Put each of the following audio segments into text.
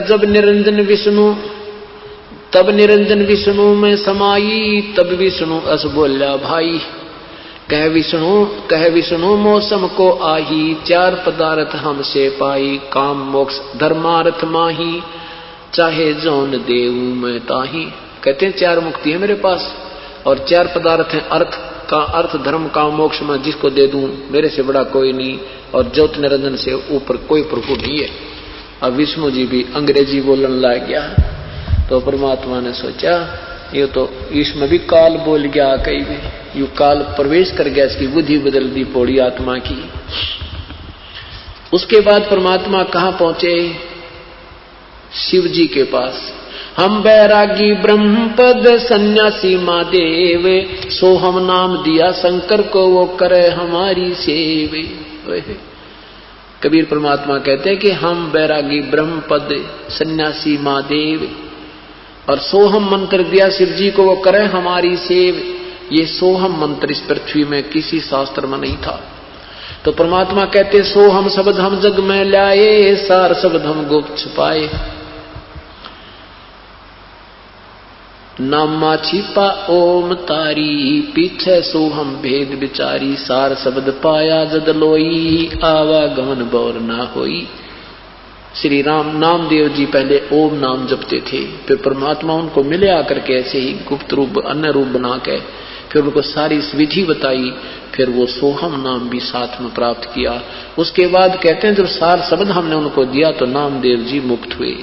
जब निरंजन विष्णु तब निरंजन विष्णु में समाई, तब विष्णु अस बोल्या भाई। कह विष्णु मौसम को आही, चार पदार्थ हमसे पाई, काम मोक्ष धर्मार्थ माही, चाहे जौन देऊ मैं ताही। कहते हैं चार मुक्ति है मेरे पास और चार पदार्थ हैं, अर्थ धर्म काम मोक्ष में जिसको दे दूं मेरे से बड़ा कोई नहीं और ज्योत निरंजन से ऊपर कोई प्रभु नहीं है। अब विष्णु जी भी अंग्रेजी बोलने लग गया तो परमात्मा ने सोचा ये तो इसमें भी काल बोल गया, कहीं भी यू काल प्रवेश कर गया, इसकी बुद्धि बदल दी पौड़ी आत्मा की। उसके बाद परमात्मा कहां पहुंचे? शिव जी के पास। हम बैरागी ब्रह्मपद सन्यासी महादेव, सो हम नाम दिया शंकर को, वो करे हमारी सेवे। कबीर परमात्मा कहते हैं कि हम बैरागी ब्रह्मपद सन्यासी महादेव और सोहम मंत्र दिया शिव जी को, वो करे हमारी सेव। ये सोहम मंत्र इस पृथ्वी में किसी शास्त्र में नहीं था। तो परमात्मा कहते सोहम शब्द हम जग में लाए, सार शब्द हम गुप्त छुपाए। नामा छिपा ओम तारी, पीछे सोहम भेद विचारी, सार शब्द पाया जद लोई, आवागमन बौर ना होई। श्री राम नामदेव जी पहले ओम नाम जपते थे, फिर परमात्मा उनको मिले आकर के ऐसे ही गुप्त रूप अन्य रूप बना के फिर उनको सारी विधि बताई, फिर वो सोहम नाम भी साथ में प्राप्त किया। उसके बाद कहते हैं जब सार शब्द हमने उनको दिया तो नामदेव जी मुक्त हुए।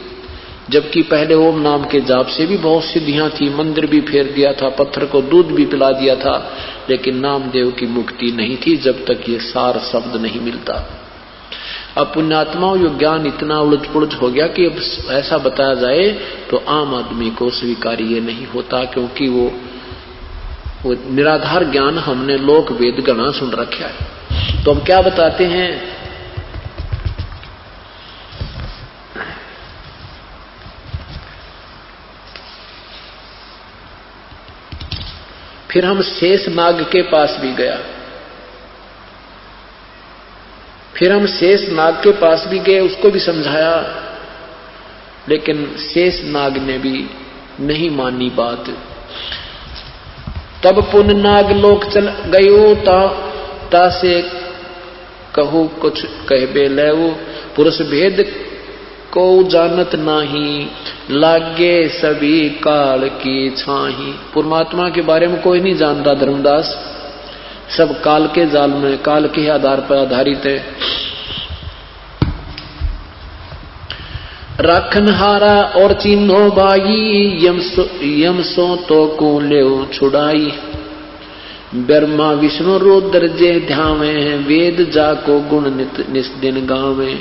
जबकि पहले ओम नाम के जाप से भी बहुत सिद्धियां थी, मंदिर भी फेर दिया था, पत्थर को दूध भी पिला दिया था, लेकिन नामदेव की मुक्ति नहीं थी जब तक ये सार शब्द नहीं मिलता। अब पुण्यात्माओं यो ज्ञान इतना उलझ पुलझ हो गया कि अब ऐसा बताया जाए तो आम आदमी को स्वीकार्य नहीं होता, क्योंकि वो निराधार ज्ञान हमने लोक वेद गणा सुन रखा है। तो हम क्या बताते हैं? फिर हम शेष नाग के पास भी गया, फिर हम शेष नाग के पास भी गए, उसको भी समझाया, लेकिन शेष नाग ने भी नहीं मानी बात। तब पुन नाग लोक चल गयो, ता से कहू कुछ कहबे लेऊ, पुरुष भेद को जानत नाही, लागे सभी काल की छाही। परमात्मा के बारे में कोई नहीं जानता धर्मदास, सब काल के जाल में, काल के आधार पर आधारित है। राखनहारा और चिन्हो भाई, यम सो तो को ले छुड़ाई। ब्रह्मा विष्णु रुद्र जे ध्यावे, वेद जाको गुण नित दिन गावे।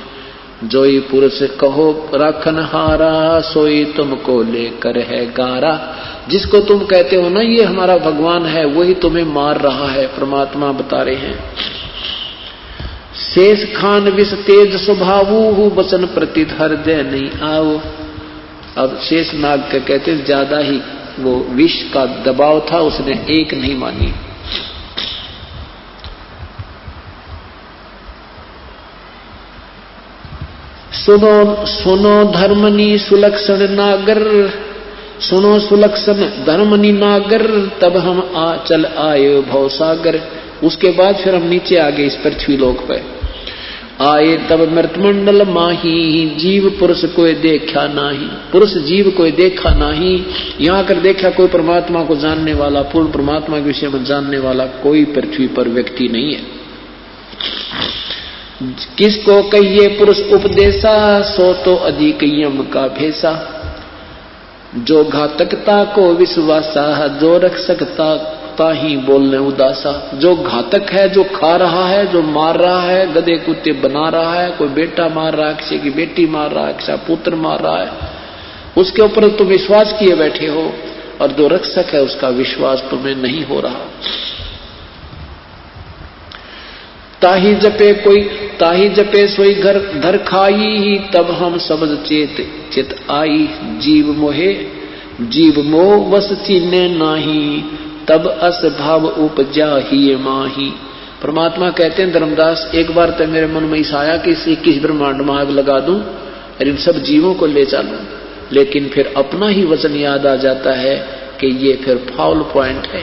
जोई पुरुष कहो राखनहारा, सोई तुमको लेकर है गारा। जिसको तुम कहते हो ना ये हमारा भगवान है, वही तुम्हें मार रहा है, परमात्मा बता रहे हैं। शेष खान विष तेज स्वभावु, बचन प्रति हृदय नहीं आओ। अब शेष नाग के कहते ज्यादा ही वो विष का दबाव था, उसने एक नहीं मानी। सुनो धर्मनी सुलक्षण नागर, सुनो सुलक्षण धर्मनी नागर, तब हम चल आए भवसागर। उसके बाद फिर हम नीचे आ गए इस पृथ्वी लोक पे आए। तब मृतमंडल माही, जीव पुरुष कोई देखा नाही। पुरुष जीव कोई देखा नाही, यहाँ कर देखा कोई परमात्मा को जानने वाला, पूर्ण परमात्मा के विषय में जानने वाला कोई पृथ्वी पर व्यक्ति नहीं है। किसको कहिए पुरुष उपदेशा, सो तो अधिक यम का भेसा। जो घातकता को विश्वासा, जो रख सकता ताही बोलने उदासा। जो घातक है, जो खा रहा है, जो मार रहा है, गधे कुत्ते बना रहा है, कोई बेटा मार रहा है, किसी की बेटी मार रहा है, किसी पुत्र मार रहा है, उसके ऊपर तुम विश्वास किए बैठे हो, और जो रक्षक है उसका विश्वास तुम्हें नहीं हो रहा। ताही जपे सोई घर धर खाई, तब हम शब्द चित आई। जीव मोह वस चीने नाही, तब अस भाव उपजा ही माही। परमात्मा कहते हैं धर्मदास, एक बार तो मेरे मन में इस आया कि इस 21 ब्रह्मांड में आग लगा दूं, और इन सब जीवों को ले चलूं, लेकिन फिर अपना ही वचन याद आ जाता है कि ये फिर फाउल पॉइंट है।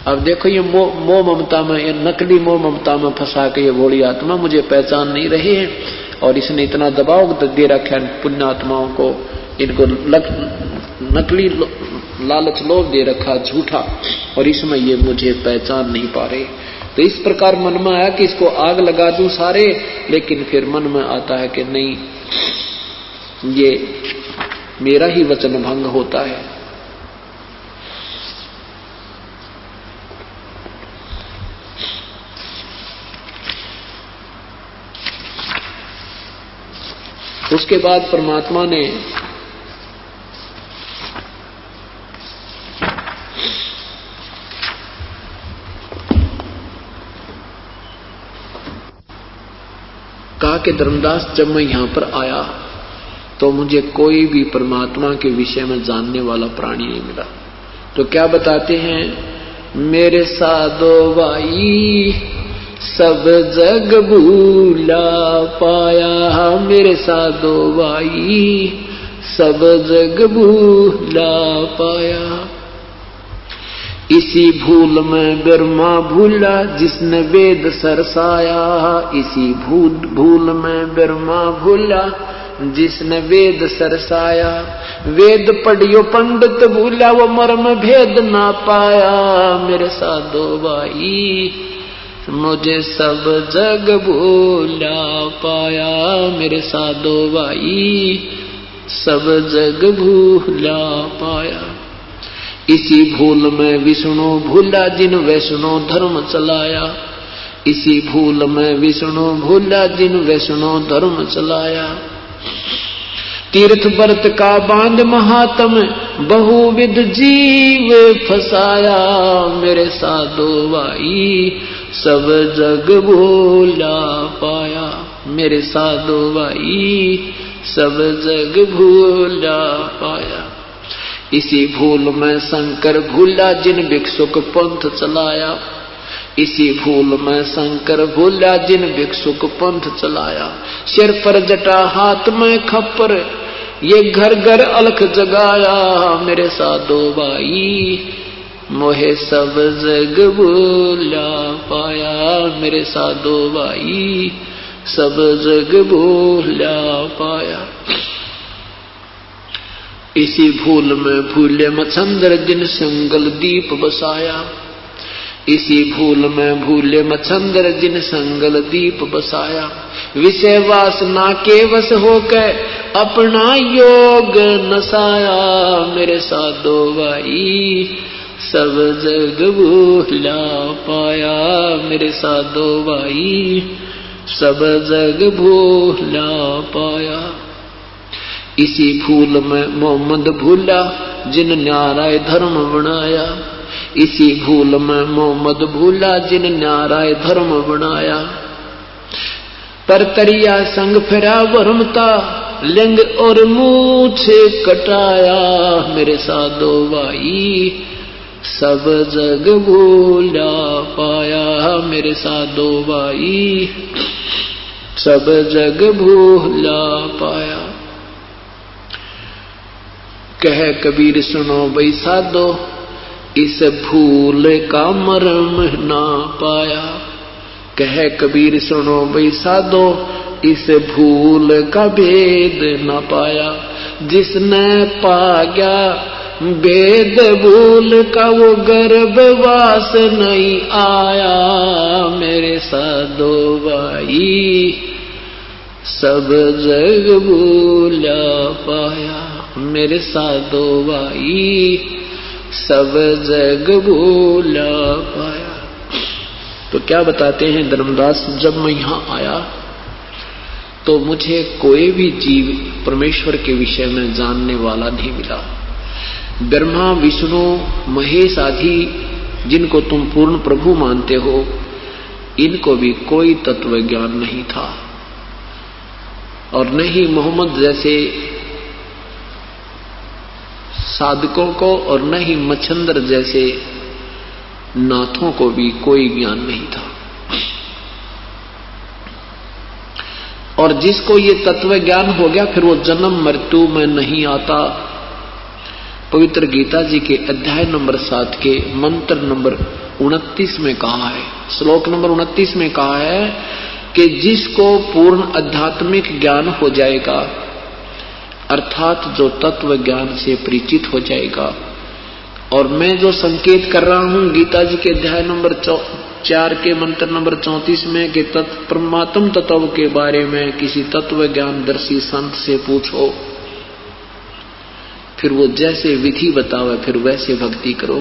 अब देखो ये मोह ममता में, ये नकली मोह ममता में फंसा के ये भोली आत्मा मुझे पहचान नहीं रही है, और इसने इतना दबाव दे रखा है पुण्यात्माओं को, इनको नकली लालच लोभ दे रखा झूठा, और इसमें ये मुझे पहचान नहीं पा रहे। तो इस प्रकार मन में आया कि इसको आग लगा दूं सारे, लेकिन फिर मन में आता है कि नहीं, ये मेरा ही वचन भंग होता है। उसके बाद परमात्मा ने कहा कि धर्मदास, जब मैं यहां पर आया तो मुझे कोई भी परमात्मा के विषय में जानने वाला प्राणी नहीं मिला। तो क्या बताते हैं, मेरे साधो भाई सब जग भूला पाया, मेरे साधो भाई सब जग भूला पाया। इसी भूल में ब्रह्मा भूला जिसने वेद सरसाया, इसी भूल में ब्रह्मा भूला जिसने वेद सरसाया। वेद पढ़ियो पंडित भूला वो मर्म भेद ना पाया, मेरे साधो भाई मुझे सब जग भूला पाया, मेरे साधो भाई सब जग भूला पाया। इसी भूल में विष्णु भूला जिन वैष्णो धर्म चलाया, इसी भूल में विष्णु भूला जिन वैष्णो धर्म चलाया। तीर्थ व्रत का बांध महात्म बहुविध जीव फसाया, मेरे साधो भाई सब जग भूला पाया, मेरे साधो भाई सब जग भूला पाया। इसी भूल में शंकर भूला जिन भिक्षुक पंथ चलाया, इसी भूल में शंकर भूला जिन भिक्षुक पंथ चलाया। सिर पर जटा हाथ में खप्पर ये घर घर अलख जगाया, मेरे साधो भाई मोहे सब जग भूला पाया, मेरे साधो भाई सब जग भूला पाया। इसी भूल में भूले मच्छंदर जिन संगल दीप बसाया, इसी भूल में भूले मच्छंदर जिन संगल दीप बसाया। विषय वासना के वश होकर अपना योग नसाया, मेरे साधो भाई सब जग भूला पाया, मेरे साधो भाई सब जग भूला पाया। इसी भूल में मोहम्मद भूला जिन न्यारा धर्म बनाया, इसी भूल में मोहम्मद भूला जिन न्यारा धर्म बनाया। तरतरिया संग फिरा वर्मता लिंग और मूछ कटाया, मेरे साधो भाई सब जग भूला पाया, मेरे साधो भाई सब जग भूला पाया। कह कबीर सुनो भाई साधो इस भूल का मर्म ना पाया, कह कबीर सुनो भाई साधो इस भूल का भेद ना पाया। जिसने पा गया भेद भूल का वो गर्भवास नहीं आया, मेरे साधो भाई सब जग भूला पाया, मेरे साधो भाई सब जग भूला पाया। तो क्या बताते हैं धर्मदास, जब मैं यहां आया तो मुझे कोई भी जीव परमेश्वर के विषय में जानने वाला नहीं मिला। ब्रह्मा विष्णु महेश आदि जिनको तुम पूर्ण प्रभु मानते हो, इनको भी कोई तत्व ज्ञान नहीं था, और न ही मोहम्मद जैसे साधकों को और न ही मच्छंदर जैसे नाथों को भी कोई ज्ञान नहीं था। और जिसको ये तत्व ज्ञान हो गया फिर वो जन्म मृत्यु में नहीं आता। पवित्र गीता जी के अध्याय नंबर 7 के मंत्र नंबर 29 में कहा है, श्लोक नंबर 29 में कहा है कि जिसको पूर्ण आध्यात्मिक ज्ञान हो जाएगा, अर्थात जो तत्व ज्ञान से परिचित हो जाएगा। और मैं जो संकेत कर रहा हूं गीता जी के अध्याय नंबर 4 के मंत्र नंबर 34 में कि परमात्म तत्व के बारे में किसी तत्व ज्ञानदर्शी संत से पूछो, फिर वो जैसे विधि बतावे फिर वैसे भक्ति करो।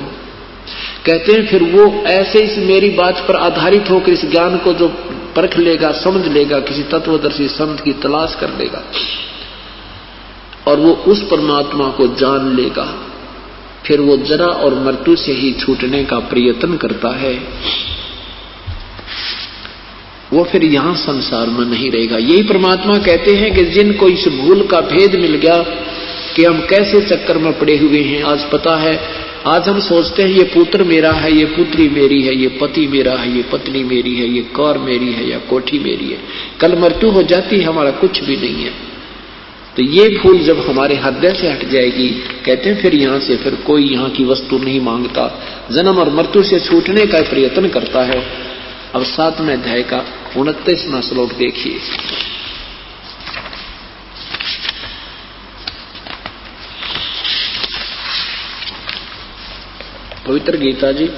कहते हैं फिर वो ऐसे इस मेरी बात पर आधारित होकर इस ज्ञान को जो परख लेगा, समझ लेगा, किसी तत्वदर्शी संत की तलाश कर लेगा और वो उस परमात्मा को जान लेगा, फिर वो जरा और मृत्यु से ही छूटने का प्रयत्न करता है। वो फिर यहां संसार में नहीं रहेगा। यही परमात्मा कहते हैं कि जिनको इस भूल का भेद मिल गया कि हम कैसे चक्कर में पड़े हुए हैं, आज पता है। आज हम सोचते हैं ये पुत्र मेरा है, ये पुत्री मेरी है, ये पति मेरा है, ये पत्नी मेरी है, ये कार मेरी है या कोठी मेरी है। कल मृत्यु हो जाती है, हमारा कुछ भी नहीं है। तो ये भूल जब हमारे हृदय से हट जाएगी, कहते हैं फिर यहां से फिर कोई यहां की वस्तु नहीं मांगता, जन्म और मृत्यु से छूटने का प्रयत्न करता है। अब 7वें अध्याय का 29वां श्लोक देखिए। पवित्र गीता जी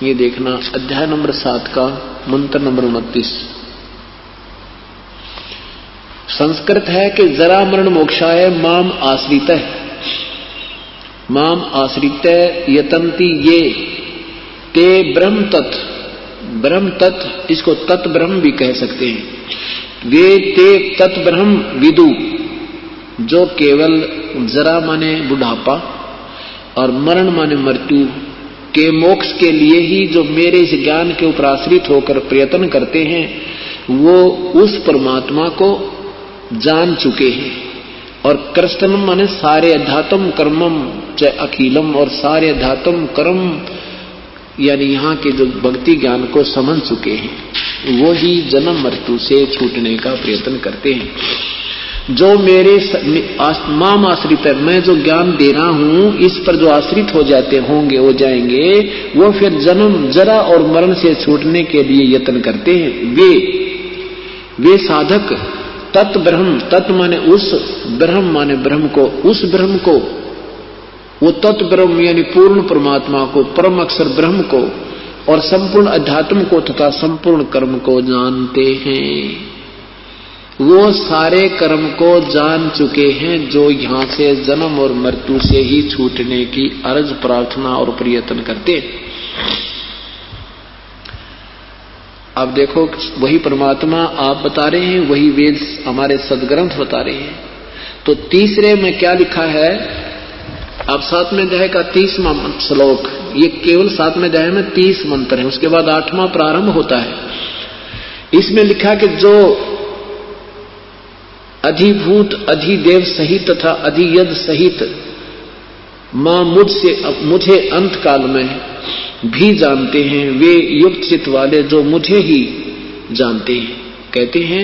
ये देखना, अध्याय नंबर 7 का मंत्र नंबर 29। संस्कृत है कि जरा मरण मोक्षाय माम आश्रितः, माम आश्रितः यतन्ति ये ते ब्रह्म तत्, ब्रह्म तत् इसको तत् ब्रह्म भी कह सकते हैं। वे ते तत् ब्रह्म विदु, जो केवल जरा माने बुढ़ापा और मरण माने मृत्यु के मोक्ष के लिए ही जो मेरे इस ज्ञान के ऊपर आश्रित होकर प्रयत्न करते हैं, वो उस परमात्मा को जान चुके हैं। और कृष्णम माने सारे अध्यात्म कर्मम च अखिलम, और सारे अध्यात्म कर्म यानी यहाँ के जो भक्ति ज्ञान को समझ चुके हैं, वो ही जन्म मृत्यु से छूटने का प्रयत्न करते हैं। जो मेरे माम आश्रित है, मैं जो ज्ञान दे रहा हूं इस पर जो आश्रित हो जाते होंगे हो जाएंगे, वो फिर जन्म जरा और मरण से छूटने के लिए यत्न करते हैं। वे साधक तत् ब्रह्म, तत् माने उस, ब्रह्म माने ब्रह्म को, उस ब्रह्म को, वो तत् ब्रह्म यानी पूर्ण परमात्मा को, परम अक्षर ब्रह्म को और संपूर्ण अध्यात्म को तथा संपूर्ण कर्म को जानते हैं। वो सारे कर्म को जान चुके हैं जो यहां से जन्म और मृत्यु से ही छूटने की अर्ज प्रार्थना और प्रयत्न करते। अब देखो वही परमात्मा आप बता रहे हैं, वही वेद हमारे सदग्रंथ बता रहे हैं। तो तीसरे में क्या लिखा है, अब 7वें अध्याय का 30वां श्लोक, ये केवल 7वें अध्याय में 30 मंत्र है, उसके बाद 8वां प्रारंभ होता है। इसमें लिखा कि जो अधिभूत अधिदेव सहित तथा अधियद सहित मां मुझे अंत काल में भी जानते हैं, वे युक्त चित्त वाले जो मुझे ही जानते हैं। कहते हैं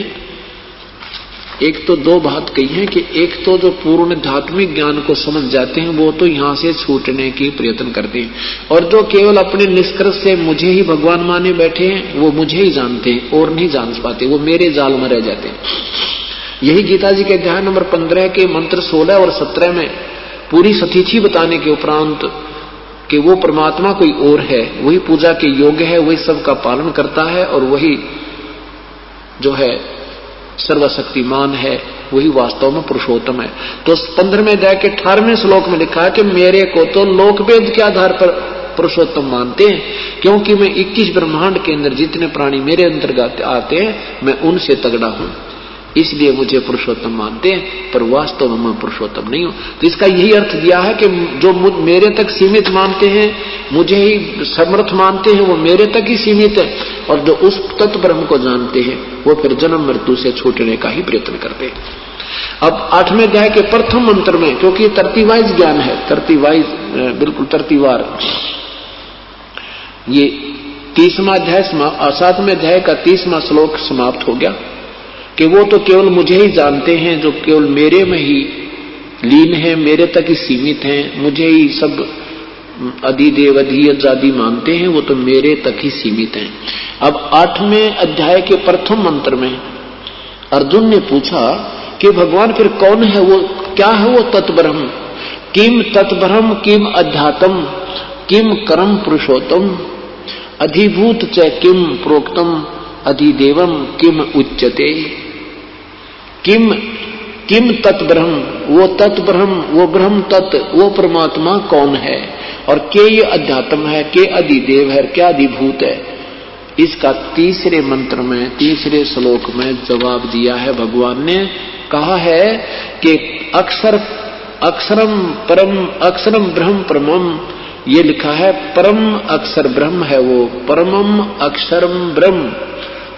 एक तो दो बात कही है कि एक तो जो पूर्ण आध्यात्मिक ज्ञान को समझ जाते हैं वो तो यहां से छूटने की प्रयत्न करते हैं, और जो केवल अपने निष्कर्ष से मुझे ही भगवान माने बैठे हैं वो मुझे ही जानते हैं और नहीं जान पाते, वो मेरे जाल में रह जाते हैं। यही गीता जी के अध्याय नंबर 15 के मंत्र 16 और 17 में पूरी सतीथि बताने के उपरांत कि वो परमात्मा कोई और है, वही पूजा के योग्य है, वही सबका पालन करता है और वही जो है सर्वशक्तिमान है, वही वास्तव में पुरुषोत्तम है। तो 15वें अध्याय के 18वें श्लोक में लिखा है कि मेरे को तो लोकवेद के आधार पर पुरुषोत्तम मानते हैं, क्योंकि मैं 21 ब्रह्मांड के अंदर जितने प्राणी मेरे अंतर्गत आते हैं मैं उनसे तगड़ा हूं, इसलिए मुझे पुरुषोत्तम मानते हैं, पर वास्तव में मैं पुरुषोत्तम नहीं हूं। तो इसका यही अर्थ दिया है कि जो मेरे तक सीमित मानते हैं, मुझे ही समर्थ मानते हैं, वो मेरे तक ही सीमित है, और जो उस तत्व ब्रह्म को जानते हैं वो फिर जन्म मृत्यु से छूटने का ही प्रयत्न करते हैं। अब 8वें अध्याय के प्रथम मंत्र में, क्योंकि तरतीवाइज ज्ञान है, तरतीवाइज बिल्कुल तरतीवार, ये 30वां अध्याय 7वें अध्याय का 30वां श्लोक समाप्त हो गया कि वो तो केवल मुझे ही जानते हैं, जो केवल मेरे में ही लीन है, मेरे तक ही सीमित हैं, मुझे ही सब अधिदेव अधियज आदि मानते हैं, वो तो मेरे तक ही सीमित हैं। अब 8वें अध्याय के प्रथम मंत्र में अर्जुन ने पूछा कि भगवान फिर कौन है, वो क्या है वो तत्ब्रह्म? किम तत्ब्रह्म किम अध्यात्म किम कर्म पुरुषोत्तम अधिभूत च किम प्रोक्तम अधिदेवम किम उच्यते। किम किम तत्ब्रह्म, वो तत्ब्रह्म, वो ब्रह्म तत्व, वो परमात्मा कौन है, और के ये अध्यात्म है, के अधिदेव है, क्या अधिभूत है। इसका तीसरे मंत्र में, तीसरे श्लोक में जवाब दिया है। भगवान ने कहा है कि अक्षरम परम अक्षरम ब्रह्म परमम, ये लिखा है परम अक्षर ब्रह्म है वो, परमम अक्षरम ब्रह्म,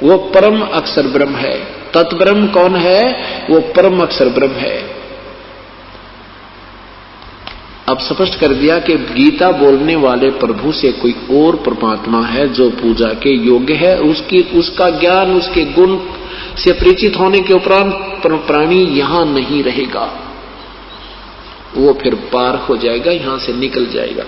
वो परम अक्षर ब्रह्म है। तत्ब्रह्म कौन है? वो परम अक्षर ब्रह्म है। अब स्पष्ट कर दिया कि गीता बोलने वाले प्रभु से कोई और परमात्मा है जो पूजा के योग्य है। उसका ज्ञान, उसके गुण से परिचित होने के उपरांत प्राणी यहां नहीं रहेगा, वो फिर पार हो जाएगा, यहां से निकल जाएगा।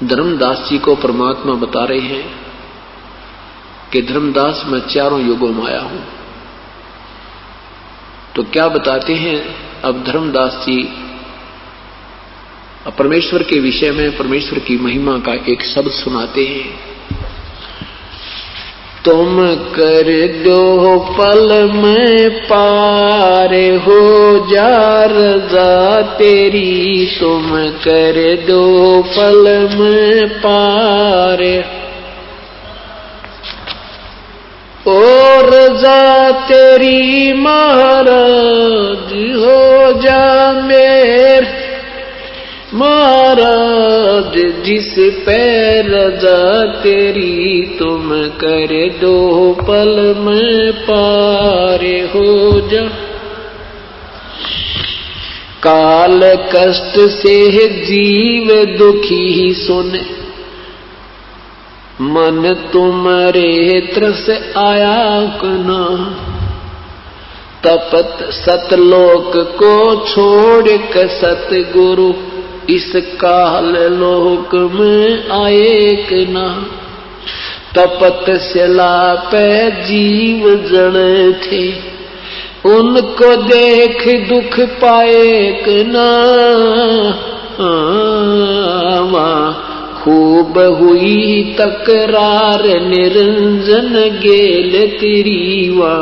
धर्मदास जी को परमात्मा बता रहे हैं कि धर्मदास मैं चारों युगों में आया हूं। तो क्या बताते हैं अब धर्मदास जी परमेश्वर के विषय में, परमेश्वर की महिमा का एक शब्द सुनाते हैं। तुम कर दो पल में पार हो जा रज़ा तेरी, तुम कर दो पल में पार ओ रज़ा तेरी महाराज हो जा मेर महाराज, जिस पे रज़ा तेरी तुम कर दो पल में पार हो जा। काल कष्ट से जीव दुखी सुने, मन तुम्हारे त्रस आया कना, तपत सतलोक को छोड़ कर सतगुरु इस काल लोक में आए कि ना। तपत शिला पे जीव जड़ थे, उनको देख दुख पाए कि ना। खूब हुई तकरार निरंजन गेल तेरी वा,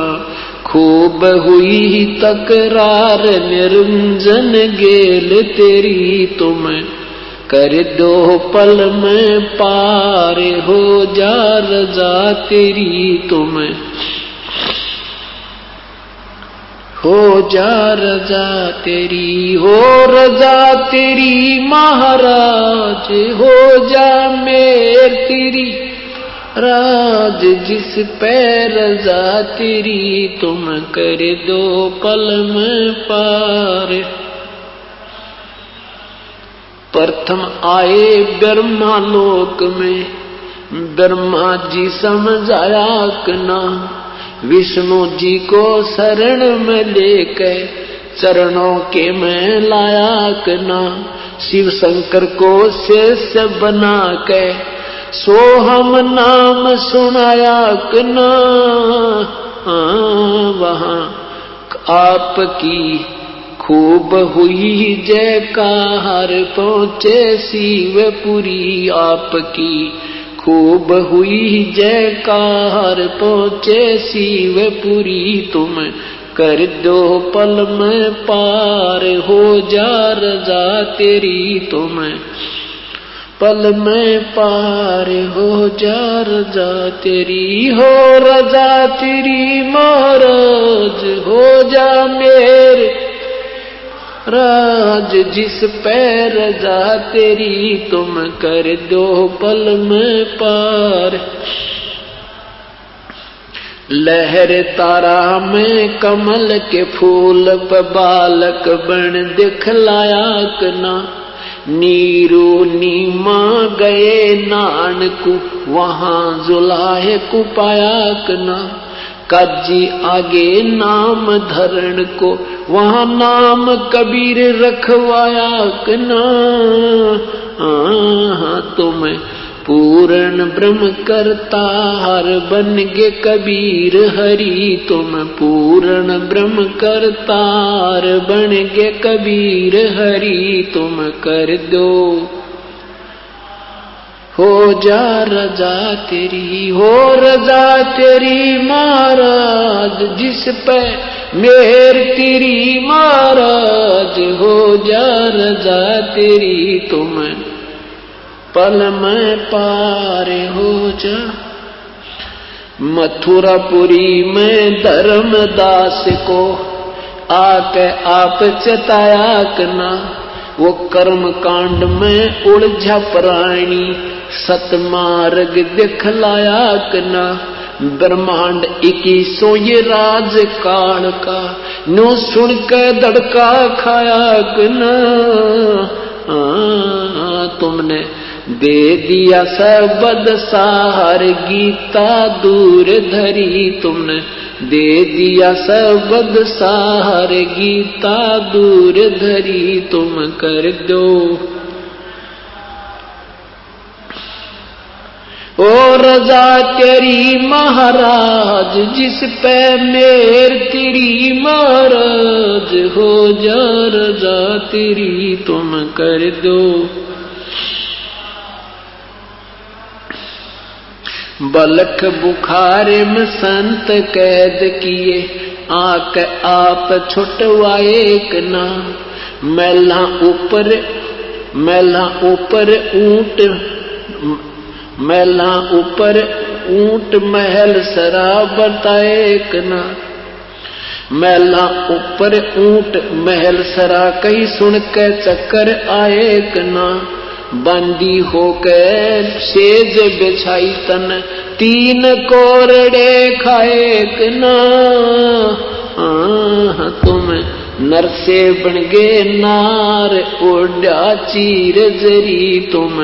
खूब हुई तकरार निरंजन गेल तेरी, तुम कर दो पल में पार हो जा रज़ा तेरी, तुम हो जा रज़ा तेरी, हो रज़ा तेरी महाराज हो जा मेर तेरी राज, जिस पे रज़ा तेरी तुम कर दो पल में पार। प्रथम आए ब्रह्मा लोक में, ब्रह्मा जी समझाया कना, विष्णु जी को शरण में लेकर चरणों के में लाया कना, शिव शंकर को शेष बना के सो हम नाम सुनाया कना। वहां आपकी खूब हुई जयकार पहुंचे शिवपुरी, आपकी खूब हुई जयकार पहुंचे शिवपुरी, तुम कर दो पल में पार हो जा रज़ा तेरी, तुम पल में पार हो जा रज़ा तेरी, हो रज़ा तेरी महाराज हो जा मेरे राज, जिस पे रज़ा तेरी तुम कर दो पल में पार। लहर तारा में कमल के फूल पे बालक बन दिखलाया कना। नीरू नीमा गए नानकू वहां जुलाहे को पाया कना। काजी आगे नाम धरण को वहां नाम कबीर रखवाया कना। तुम पूर्ण ब्रह्म करतार बन गे कबीर हरि। तुम पूर्ण ब्रह्म करतार बन गे कबीर हरि। तुम कर दो हो जा रजा तेरी, हो रजा तेरी महाराज जिस पे मेहर तेरी महाराज। हो जा रजा तेरी तुम पल में पार हो जा। मथुरापुरी में धर्मदास को आके आप चताया कना। वो कर्म कांड में उलझा प्राणी सतमार्ग दिखलाया कना। ब्रह्मांड 21 ये राज काल का नो सुन के दड़का खाया कना। तुमने दे दिया सबद सार गीता दूर धरी। तुमने दे दिया सबद सार गीता दूर धरी। तुम कर दो ओ रजा तेरी महाराज जिस पे मेर तेरी महाराज। हो जा रजा तेरी तुम कर दो। बलख बुखारे में संत कैद किए आके आप छुटवाए कना। मैला ऊपर ऊंट मैला ऊपर ऊंट महल शराब बताए कना। मैला ऊपर ऊंट महल सरा कहीं सुन के चक्कर आए कना। बंदी होकर सेज बिछाई तन 3 कोरड़े खाए कना। तुम नर से बन गे नार ओढ़ा चीर जरी। तुम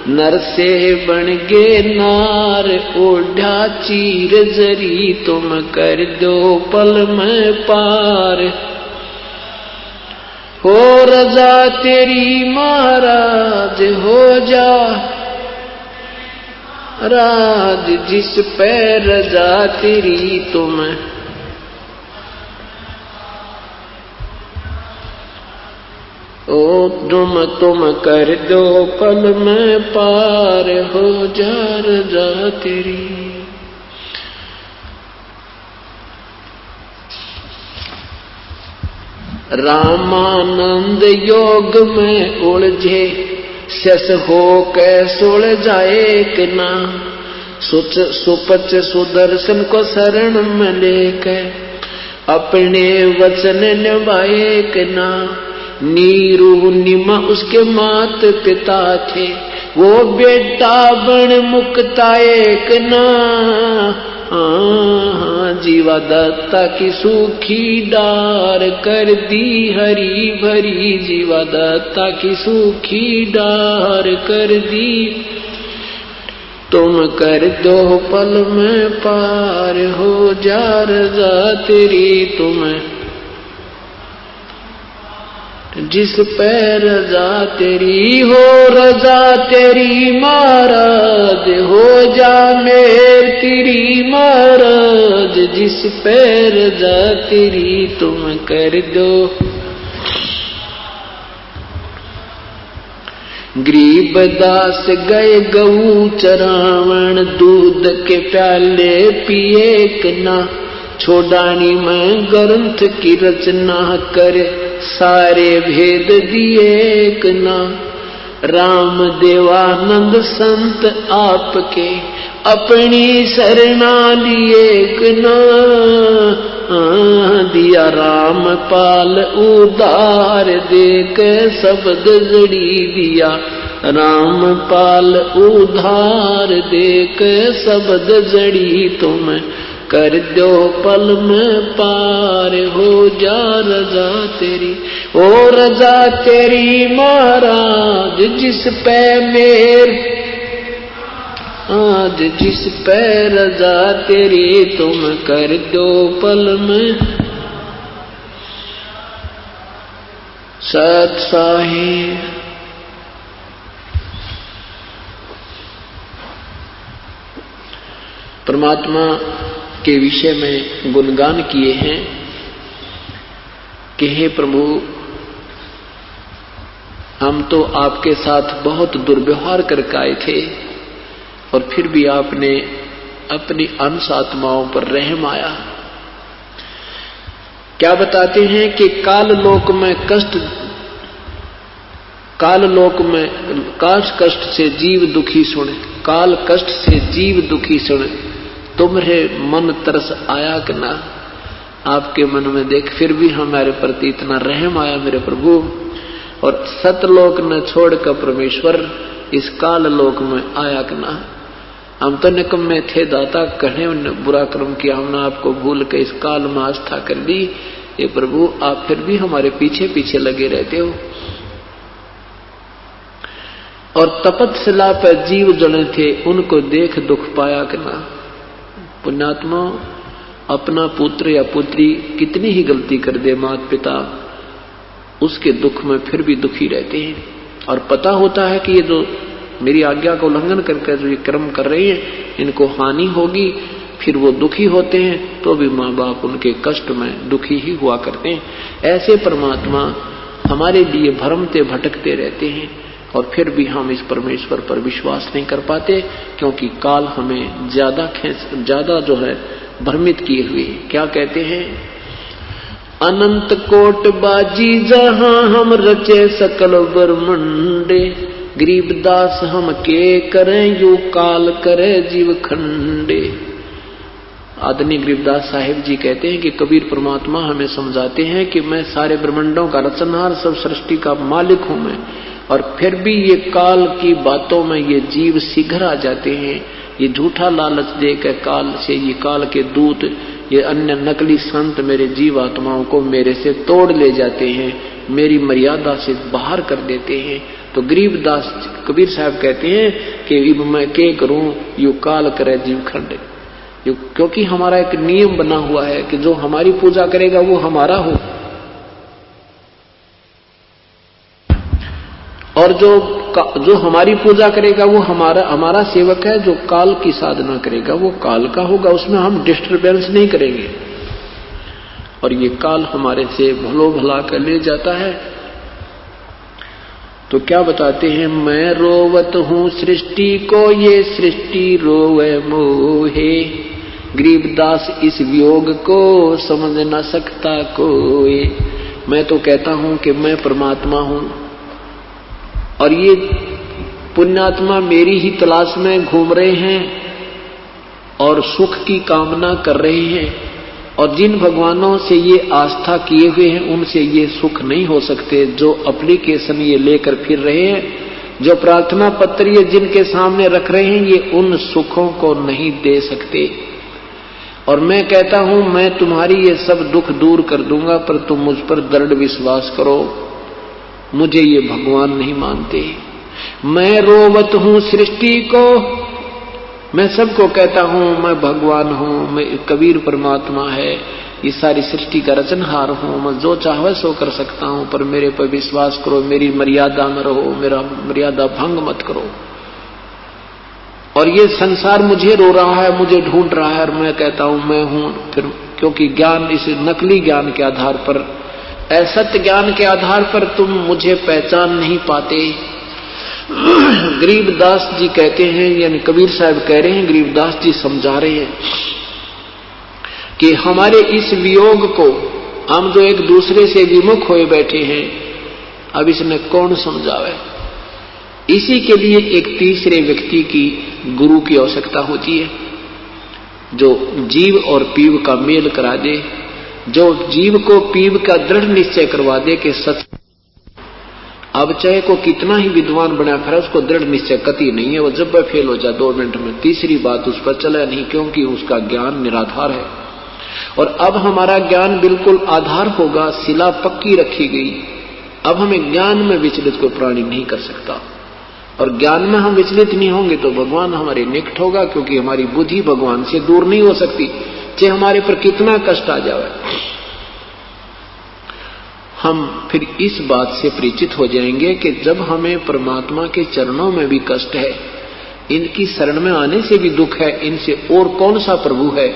नर से बन गे नार ओढ़ा चीर जरी। तुम कर दो पल में पार हो रजा तेरी महाराज। हो जा राज जिस पे रजा तेरी तुम। ओ तुम कर दो पल में पार हो जा रजा तेरी। रामानंद योग में उलझे शस हो के सुलझाए कि ना। सुपच सुदर्शन को शरण में लेके अपने वचन निभाए कि ना। नीरू निमा उसके मात पिता थे वो बेटा बन मुक्ताए कि ना। जीवा दत्ता की सूखी डार कर दी हरी भरी। जीवा दत्ता की सूखी डार कर दी। तुम कर दो पल में पार हो जा रजा तेरी तुम। जिस पे रजा तेरी हो रजा तेरी महाराज। हो जा मेर तेरी महाराज जिस पे रजा तेरी तुम कर दो। गरीबदास गए गऊ चरावण दूध के प्याले पिए कि ना। छोड़ानी में ग्रंथ की रचना करे सारे भेद दिए कि ना। राम देवानंद संत आपके अपनी शरणा लिए कि ना। दिया रामपाल उधार देक शब्द जड़ी दिया। रामपाल उधार देक शब्द जड़ी तुम कर दो पल में पार, हो जा रजा तेरी, ओ रजा तेरी महाराज जिस पे मेर, आज जिस पे रजा तेरी तुम कर दो पल में। सत साहिब परमात्मा के विषय में गुणगान किए हैं कि हे प्रभु, हम तो आपके साथ बहुत दुर्व्यवहार करके आए थे और फिर भी आपने अपनी अंश आत्माओं पर रहम आया। क्या बताते हैं कि काल लोक में कष्ट से जीव दुखी सुने, काल कष्ट से जीव दुखी सुने, तुम्हारे मन तरस आया कि ना। आपके मन में देख फिर भी हमारे प्रति इतना रहम आया मेरे प्रभु। और सतलोक न छोड़कर परमेश्वर इस काल लोक में आया कि ना। हम तो निकम्मे थे दाता, कहे बुरा कर्म किया, हमने आपको भूल के इस काल में आस्था कर दी। ये प्रभु आप फिर भी हमारे पीछे पीछे लगे रहते हो। और तपस्या पर जीव जने थे, उनको देख दुख पाया कि ना। पुण्यात्मा, अपना पुत्र या पुत्री कितनी ही गलती कर दे माता पिता, उसके दुख में फिर भी दुखी रहते हैं। और पता होता है कि ये जो मेरी आज्ञा का उल्लंघन करके जो ये कर्म कर रहे हैं इनको हानि होगी, फिर वो दुखी होते हैं, तो भी माँ बाप उनके कष्ट में दुखी ही हुआ करते हैं। ऐसे परमात्मा हमारे लिए भ्रमते भटकते रहते हैं और फिर भी हम इस परमेश्वर पर विश्वास नहीं कर पाते, क्योंकि काल हमें ज्यादा जो है भ्रमित किए हुए। क्या कहते हैं? अनंत कोट बाजी जहां हम रचे सकल ब्रह्मंडे, गरीबदास हम के करें यू काल करे जीव खंडे। आदरणीय गरीबदास साहिब जी कहते हैं कि कबीर परमात्मा हमें समझाते हैं कि मैं सारे ब्रह्मांडों का रचनहार, सब सृष्टि का मालिक हूं मैं, और फिर भी ये काल की बातों में ये जीव शीघ्र आ जाते हैं। ये झूठा लालच देकर काल से, ये काल के दूत, ये अन्य नकली संत मेरे जीव आत्माओं को मेरे से तोड़ ले जाते हैं, मेरी मर्यादा से बाहर कर देते हैं। तो गरीबदास कबीर साहब कहते हैं कि इब मैं के करूं यू काल करे जीव खंड, क्योंकि हमारा एक नियम बना हुआ है कि जो हमारी पूजा करेगा वो हमारा हो, और जो हमारी पूजा करेगा वो हमारा सेवक है। जो काल की साधना करेगा वो काल का होगा, उसमें हम डिस्टर्बेंस नहीं करेंगे। और ये काल हमारे से भलो भला कर ले जाता है। तो क्या बताते हैं? मैं रोवत हूं सृष्टि को, ये सृष्टि रोवे मोहे, गरीबदास इस वियोग को समझ न सकता कोई। मैं तो कहता हूं कि मैं परमात्मा हूं और ये पुण्यात्मा मेरी ही तलाश में घूम रहे हैं और सुख की कामना कर रहे हैं, और जिन भगवानों से ये आस्था किए हुए हैं उनसे ये सुख नहीं हो सकते। जो एप्लीकेशन ये लेकर फिर रहे हैं, जो प्रार्थना पत्र ये जिनके सामने रख रहे हैं, ये उन सुखों को नहीं दे सकते। और मैं कहता हूं मैं तुम्हारी ये सब दुख दूर कर दूंगा, पर तुम मुझ पर दृढ़ विश्वास करो। मुझे ये भगवान नहीं मानते। मैं रोवत हूं सृष्टि को, मैं सबको कहता हूं मैं भगवान हूं, मैं कबीर परमात्मा है, ये सारी सृष्टि का रचनहार हूं, मैं जो चाहे सो कर सकता हूं, पर मेरे पर विश्वास करो, मेरी मर्यादा में रहो, मेरा मर्यादा भंग मत करो। और ये संसार मुझे रो रहा है, मुझे ढूंढ रहा है, और मैं कहता हूं मैं हूं। फिर क्योंकि ज्ञान, इस नकली ज्ञान के आधार पर, असत्य ज्ञान के आधार पर तुम मुझे पहचान नहीं पाते। गरीबदास जी कहते हैं, यानी कबीर साहब कह रहे हैं, गरीबदास जी समझा रहे हैं कि हमारे इस वियोग को, हम जो एक दूसरे से विमुख हुए बैठे हैं, अब इसने कौन समझावे। इसी के लिए एक तीसरे व्यक्ति की, गुरु की आवश्यकता होती है, जो जीव और पीव का मेल करा दे, जो जीव को पीव का दृढ़ निश्चय करवा दे कि सच अब चाहे को कितना ही विद्वान बना फिर उसको दृढ़ निश्चय कति नहीं है, वो जब वह फेल हो जाए 2 मिनट में तीसरी बात उस पर चला नहीं, क्योंकि उसका ज्ञान निराधार है। और अब हमारा ज्ञान बिल्कुल आधार होगा, शिला पक्की रखी गई। अब हमें ज्ञान में विचलित कोई प्राणी नहीं कर सकता, और ज्ञान में हम विचलित नहीं होंगे तो भगवान हमारे निकट होगा, क्योंकि हमारी बुद्धि भगवान से दूर नहीं हो सकती, चाहे हमारे पर कितना कष्ट आ जाए। हम फिर इस बात से परिचित हो जाएंगे कि जब हमें परमात्मा के चरणों में भी कष्ट है, इनकी शरण में आने से भी दुख है, इनसे और कौन सा प्रभु है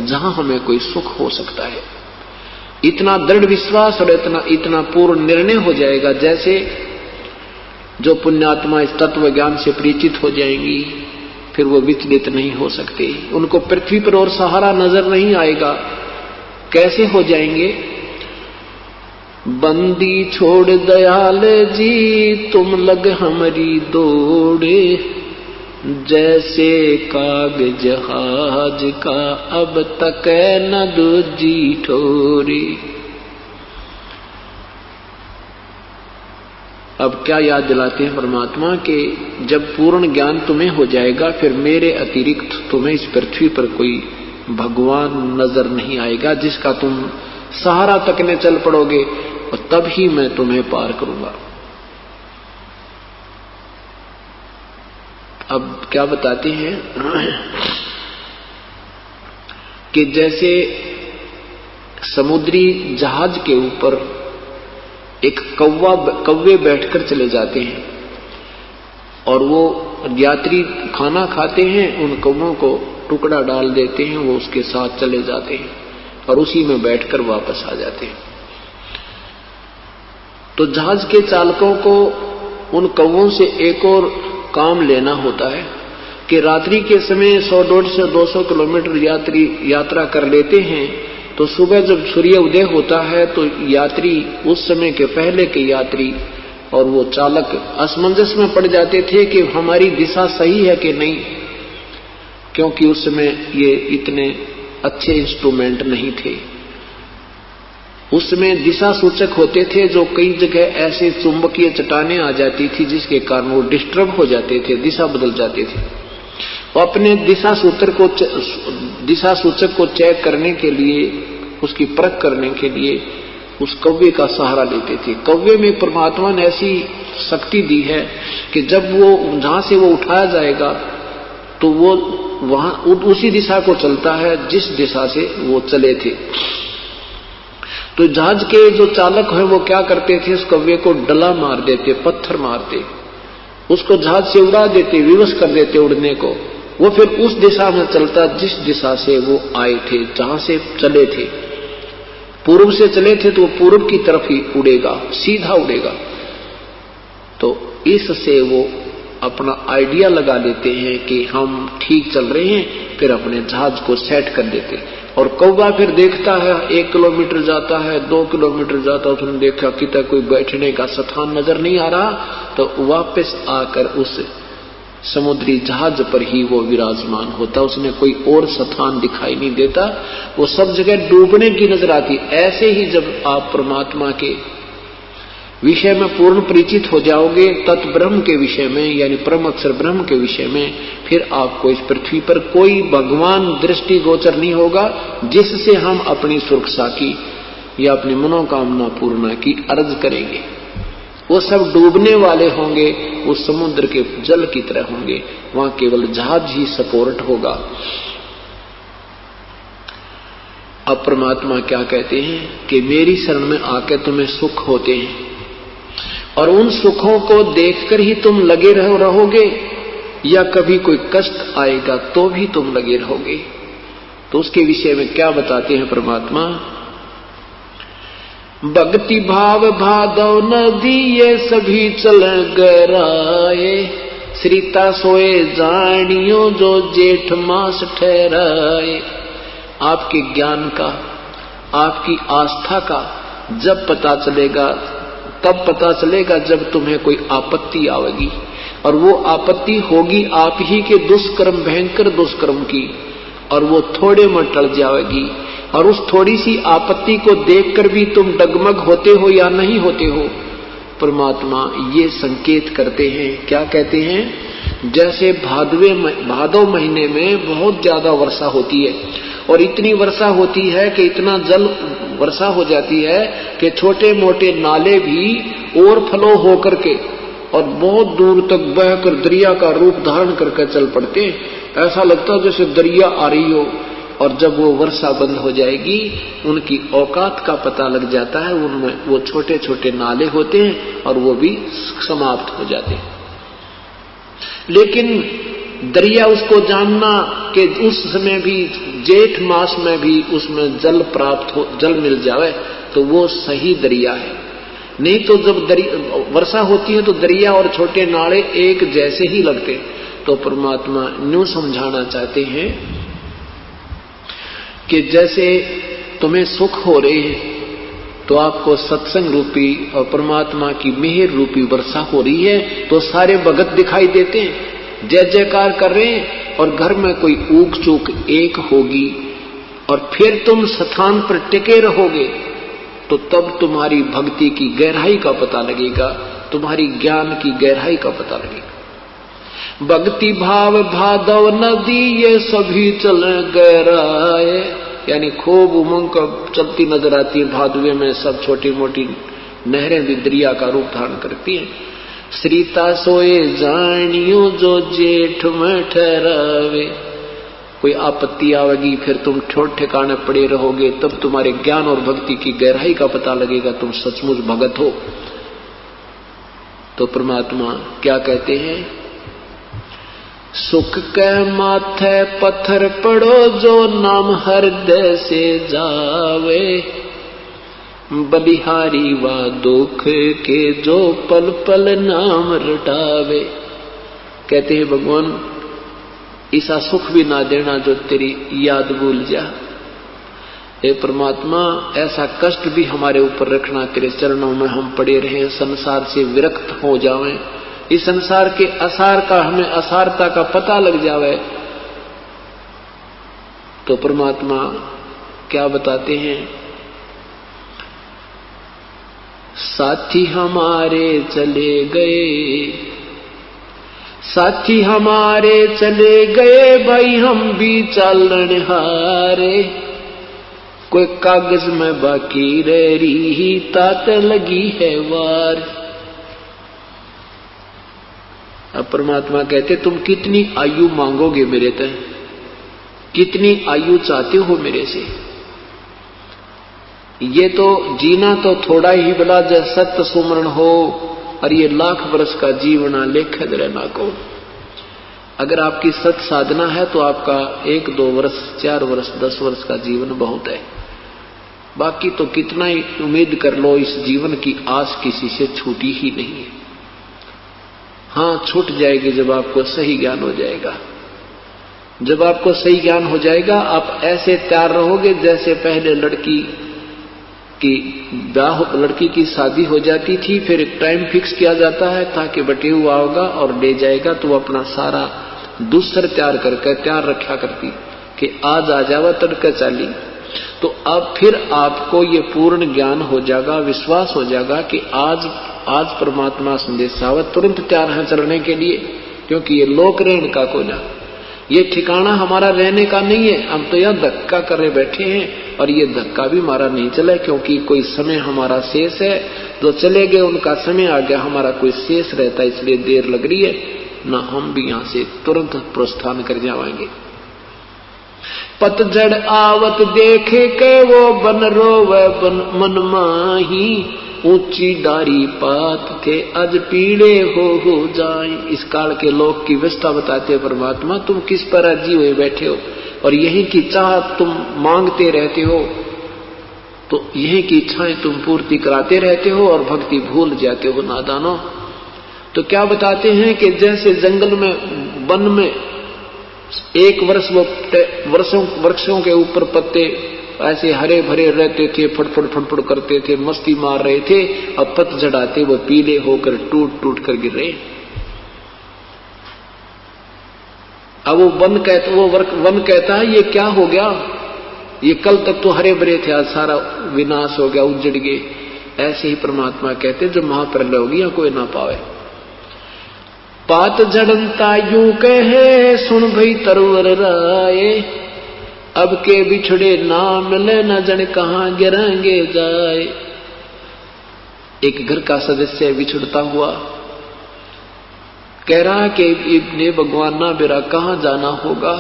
जहां हमें कोई सुख हो सकता है। इतना दृढ़ विश्वास और इतना पूर्ण निर्णय हो जाएगा, जैसे जो पुण्यात्मा इस तत्व ज्ञान से परिचित हो जाएंगी फिर वो विचलित नहीं हो सकते, उनको पृथ्वी पर और सहारा नजर नहीं आएगा। कैसे हो जाएंगे? बंदी छोड़ दयाल जी तुम लग हमारी दौड़े, जैसे काग जहाज का अब तक न दूजी ठोरे। अब क्या याद दिलाते हैं परमात्मा के जब पूर्ण ज्ञान तुम्हें हो जाएगा फिर मेरे अतिरिक्त तुम्हें इस पृथ्वी पर कोई भगवान नजर नहीं आएगा जिसका तुम सहारा तकने चल पड़ोगे, और तब ही मैं तुम्हें पार करूंगा। अब क्या बताते हैं कि जैसे समुद्री जहाज के ऊपर एक कौवे बैठकर चले जाते हैं और वो यात्री खाना खाते हैं, उन कौवों को टुकड़ा डाल देते हैं, वो उसके साथ चले जाते हैं और उसी में बैठकर वापस आ जाते हैं। तो जहाज के चालकों को उन कौवों से एक और काम लेना होता है कि रात्रि के समय 100-150 से 200 किलोमीटर यात्री यात्रा कर लेते हैं, तो सुबह जब सूर्य उदय होता है तो यात्री उस समय के पहले के यात्री और वो चालक असमंजस में पड़ जाते थे कि हमारी दिशा सही है कि नहीं, क्योंकि उस समय ये इतने अच्छे इंस्ट्रूमेंट नहीं थे। उसमें दिशा सूचक होते थे जो कई जगह ऐसे चुंबकीय चट्टानें आ जाती थी जिसके कारण वो डिस्टर्ब हो जाते थे, दिशा बदल जाते थे। वो अपने दिशा सूचक को चेक करने के लिए, उसकी परख करने के लिए उस कौवे का सहारा लेते थे। कौवे में परमात्मा ने ऐसी शक्ति दी है कि जब वो जहां से वो उठाया जाएगा तो वो वहां उसी दिशा को चलता है जिस दिशा से वो चले थे। तो जहाज के जो चालक है वो क्या करते थे, उस कौवे को डला मार देते, पत्थर मारते, उसको जहाज से उड़ा देते, विवश कर देते उड़ने को। वो फिर उस दिशा में चलता जिस दिशा से वो आए थे, जहां से चले थे। पूर्व से चले थे तो वो पूर्व की तरफ ही उड़ेगा, सीधा उड़ेगा। तो इससे वो अपना आइडिया लगा लेते हैं कि हम ठीक चल रहे हैं, फिर अपने जहाज को सेट कर देते। और कौवा फिर देखता है 1 किलोमीटर जाता है, 2 किलोमीटर जाता है, उसने देखा कि तक कोई बैठने का स्थान नजर नहीं आ रहा, तो वापस आकर उस समुद्री जहाज पर ही वो विराजमान होता, उसने कोई और स्थान दिखाई नहीं देता, वो सब जगह डूबने की नजर आती। ऐसे ही जब आप परमात्मा के विषय में पूर्ण परिचित हो जाओगे, तत्ब्रह्म के विषय में यानी परम अक्षर ब्रह्म के विषय में, फिर आपको इस पृथ्वी पर कोई भगवान दृष्टि गोचर नहीं होगा जिससे हम अपनी सुरक्षा की या अपनी मनोकामना पूर्ण की अर्ज करेंगे। वो सब डूबने वाले होंगे, उस समुद्र के जल की तरह होंगे, वहां केवल जहाज ही सपोर्ट होगा। अब परमात्मा क्या कहते हैं कि मेरी शरण में आकर तुम्हें सुख होते हैं और उन सुखों को देखकर ही तुम लगे रहोगे या कभी कोई कष्ट आएगा तो भी तुम लगे रहोगे। तो उसके विषय में क्या बताते हैं परमात्मा, भक्ति भाव भादव नदी ये सभी चल गराए, श्रीता सोए जानियो जो जेठ मास ठहराए। आपके ज्ञान का, आपकी आस्था का जब पता चलेगा, तब पता चलेगा जब तुम्हें कोई आपत्ति आवेगी, और वो आपत्ति होगी आप ही के दुष्कर्म, भयंकर दुष्कर्म की, और वो थोड़े में टल जाएगी। और उस थोड़ी सी आपत्ति को देखकर भी तुम डगमग होते हो या नहीं होते हो, परमात्मा ये संकेत करते हैं। क्या कहते हैं? जैसे भादव महीने में बहुत ज्यादा वर्षा होती है और इतनी वर्षा होती है कि इतना जल वर्षा हो जाती है कि छोटे मोटे नाले भी ओवरफ्लो होकर के और बहुत दूर तक बहकर दरिया का रूप धारण करके चल पड़ते हैं। ऐसा लगता है जैसे दरिया आ रही हो। और जब वो वर्षा बंद हो जाएगी उनकी औकात का पता लग जाता है, उनमें वो छोटे छोटे नाले होते हैं और वो भी समाप्त हो जाते हैं। लेकिन दरिया उसको जानना कि उस समय भी जेठ मास में भी उसमें जल प्राप्त हो, जल मिल जाए तो वो सही दरिया है। नहीं तो जब वर्षा होती है तो दरिया और छोटे नाले एक जैसे ही लगते। तो परमात्मा यूं समझाना चाहते हैं कि जैसे तुम्हें सुख हो रहे हैं तो आपको सत्संग रूपी और परमात्मा की मेहर रूपी वर्षा हो रही है तो सारे भगत दिखाई देते हैं, जय जयकार कर रहे हैं। और घर में कोई ऊक चूक एक होगी और फिर तुम स्थान पर टिके रहोगे तो तब तुम्हारी भक्ति की गहराई का पता लगेगा, तुम्हारी ज्ञान की गहराई का पता लगेगा। भक्ति भाव भादव नदी ये सभी चले गहराए, यानी खूब उमंग का चलती नजर आती है। भादवे में सब छोटी मोटी नहरें भी दरिया का रूप धारण करती हैं। श्रीता सोए जानियो जो जेठ में ठहरावे, कोई आपत्ति आवेगी फिर तुम ठोट ठिकाने पड़े रहोगे, तब तुम्हारे ज्ञान और भक्ति की गहराई का पता लगेगा, तुम सचमुच भगत हो। तो परमात्मा क्या कहते हैं? सुख के माथे पत्थर पड़ो जो नाम हृदय से जावे, बलिहारी व दुख के जो पल पल नाम रटावे। कहते हैं भगवान ऐसा सुख भी ना देना जो तेरी याद भूल जा। हे परमात्मा ऐसा कष्ट भी हमारे ऊपर रखना, तेरे चरणों में हम पड़े रहें, संसार से विरक्त हो जावें, इस संसार के असार का हमें असारता का पता लग जावे। तो परमात्मा क्या बताते हैं? साथी हमारे चले गए, साथी हमारे चले गए भाई हम भी चालन हारे, कोई कागज में बाकी रह रही तात लगी है वार। अब परमात्मा कहते तुम कितनी आयु मांगोगे मेरे तय, कितनी आयु चाहते हो मेरे से? ये तो जीना तो थोड़ा ही भला जैसे सत्य सुमरण हो और ये लाख वर्ष का जीवना लेखद रहना को। अगर आपकी सत साधना है तो आपका 1 2 वर्ष 4 वर्ष 10 वर्ष का जीवन बहुत है। बाकी तो कितना ही उम्मीद कर लो, इस जीवन की आस किसी से छूटी ही नहीं है। हाँ छूट जाएगी जब आपको सही ज्ञान हो जाएगा। जब आपको सही ज्ञान हो जाएगा आप ऐसे तैयार रहोगे जैसे पहले लड़की की शादी हो जाती थी, फिर एक टाइम फिक्स किया जाता है ताकि बटे हुआ होगा और ले जाएगा तो वो अपना सारा दूसर तैयार करके तैयार रखा करती कि आज आ जावा तड़के चाली। तो अब फिर आपको ये पूर्ण ज्ञान हो जाएगा, विश्वास हो जाएगा कि आज परमात्मा संदेशावत तुरंत तैयार है चलने के लिए, क्योंकि ये लोक रहने का कोना, ये ठिकाना हमारा रहने का नहीं है। हम तो यहाँ धक्का करे बैठे हैं और ये धक्का भी हमारा नहीं चला, क्योंकि कोई समय हमारा शेष है। जो चले गए उनका समय आ गया, हमारा कोई शेष रहता है, इसलिए देर लग रही है ना। हम भी यहाँ से तुरंत प्रस्थान कर जाएंगे। पतझड़ आवत देखे के वो बन रोवे मन माही, ऊंची डारी पात थे आज पीड़े हो जाए। इस काल के लोग की व्यवस्था बताते हैं परमात्मा, तुम किस पर राजी हुए बैठे हो और यही की चाह तुम मांगते रहते हो, तो यही की इच्छाएं तुम पूर्ति कराते रहते हो और भक्ति भूल जाते हो नादानो। तो क्या बताते हैं कि जैसे जंगल में वन में एक वर्ष वो वृक्षों के ऊपर पत्ते ऐसे हरे भरे रहते थे, फटफट फटफट करते थे, मस्ती मार रहे थे। अब पतझड़ आते वो पीले होकर टूट टूट कर गिर रहे। अब वो वन कहता है ये क्या हो गया, ये कल तक तो हरे भरे थे, आज सारा विनाश हो गया, उजड़ गए। ऐसे ही परमात्मा कहते जब महाप्रलय होगी या कोई ना पावे। पात झड़नता यूं कहे सुन भई तरवर राय, अब के बिछड़े ना मिले न जन कहां गिरेंगे जाए। एक घर का सदस्य बिछड़ता हुआ कह रहा कि इब्ने भगवान ना बेरा कहां जाना होगा।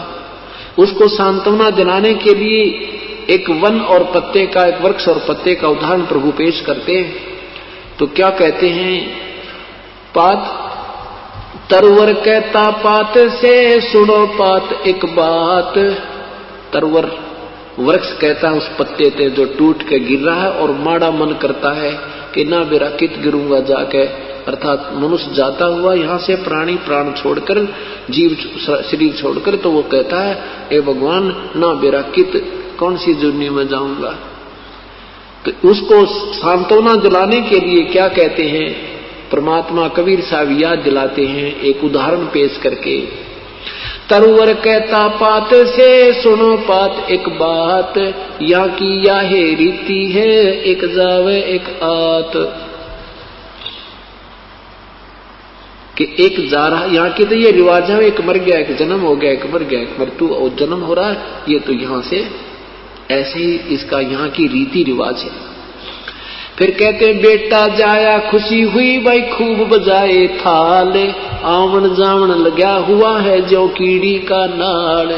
उसको सांत्वना दिलाने के लिए एक वन और पत्ते का, एक वृक्ष और पत्ते का उदाहरण प्रभु पेश करते हैं। तो क्या कहते हैं, पात तरवर कहता पात से सुनो पात एक बात। तरवर वृक्ष कहता है उस पत्ते से जो टूट के गिर रहा है और माड़ा मन करता है कि ना बेरा कित गिरूंगा जाके, अर्थात मनुष्य जाता हुआ यहाँ से प्राणी प्राण छोड़कर, जीव शरीर छोड़कर, तो वो कहता है ए भगवान ना बेरा कित कौन सी जुर्नी में जाऊंगा। तो उसको सांत्वना दिलाने के लिए क्या कहते हैं परमात्मा कबीर साहब याद दिलाते हैं एक उदाहरण पेश करके। तरवर कहता पात से सुनो पात एक बात, यहाँ की यह रीति है एक जावे एक आत। कि एक जा रहा, यहाँ के तो ये रिवाज है, एक मर गया एक जन्म हो गया, एक मर गया एक मृत्यु और जन्म हो रहा है, ये तो यहाँ से ऐसे ही इसका यहाँ की रीति रिवाज है। फिर कहते बेटा जाया खुशी हुई भाई खूब बजाए थाल, आवन जावन लगा हुआ है जो कीड़ी का नाल।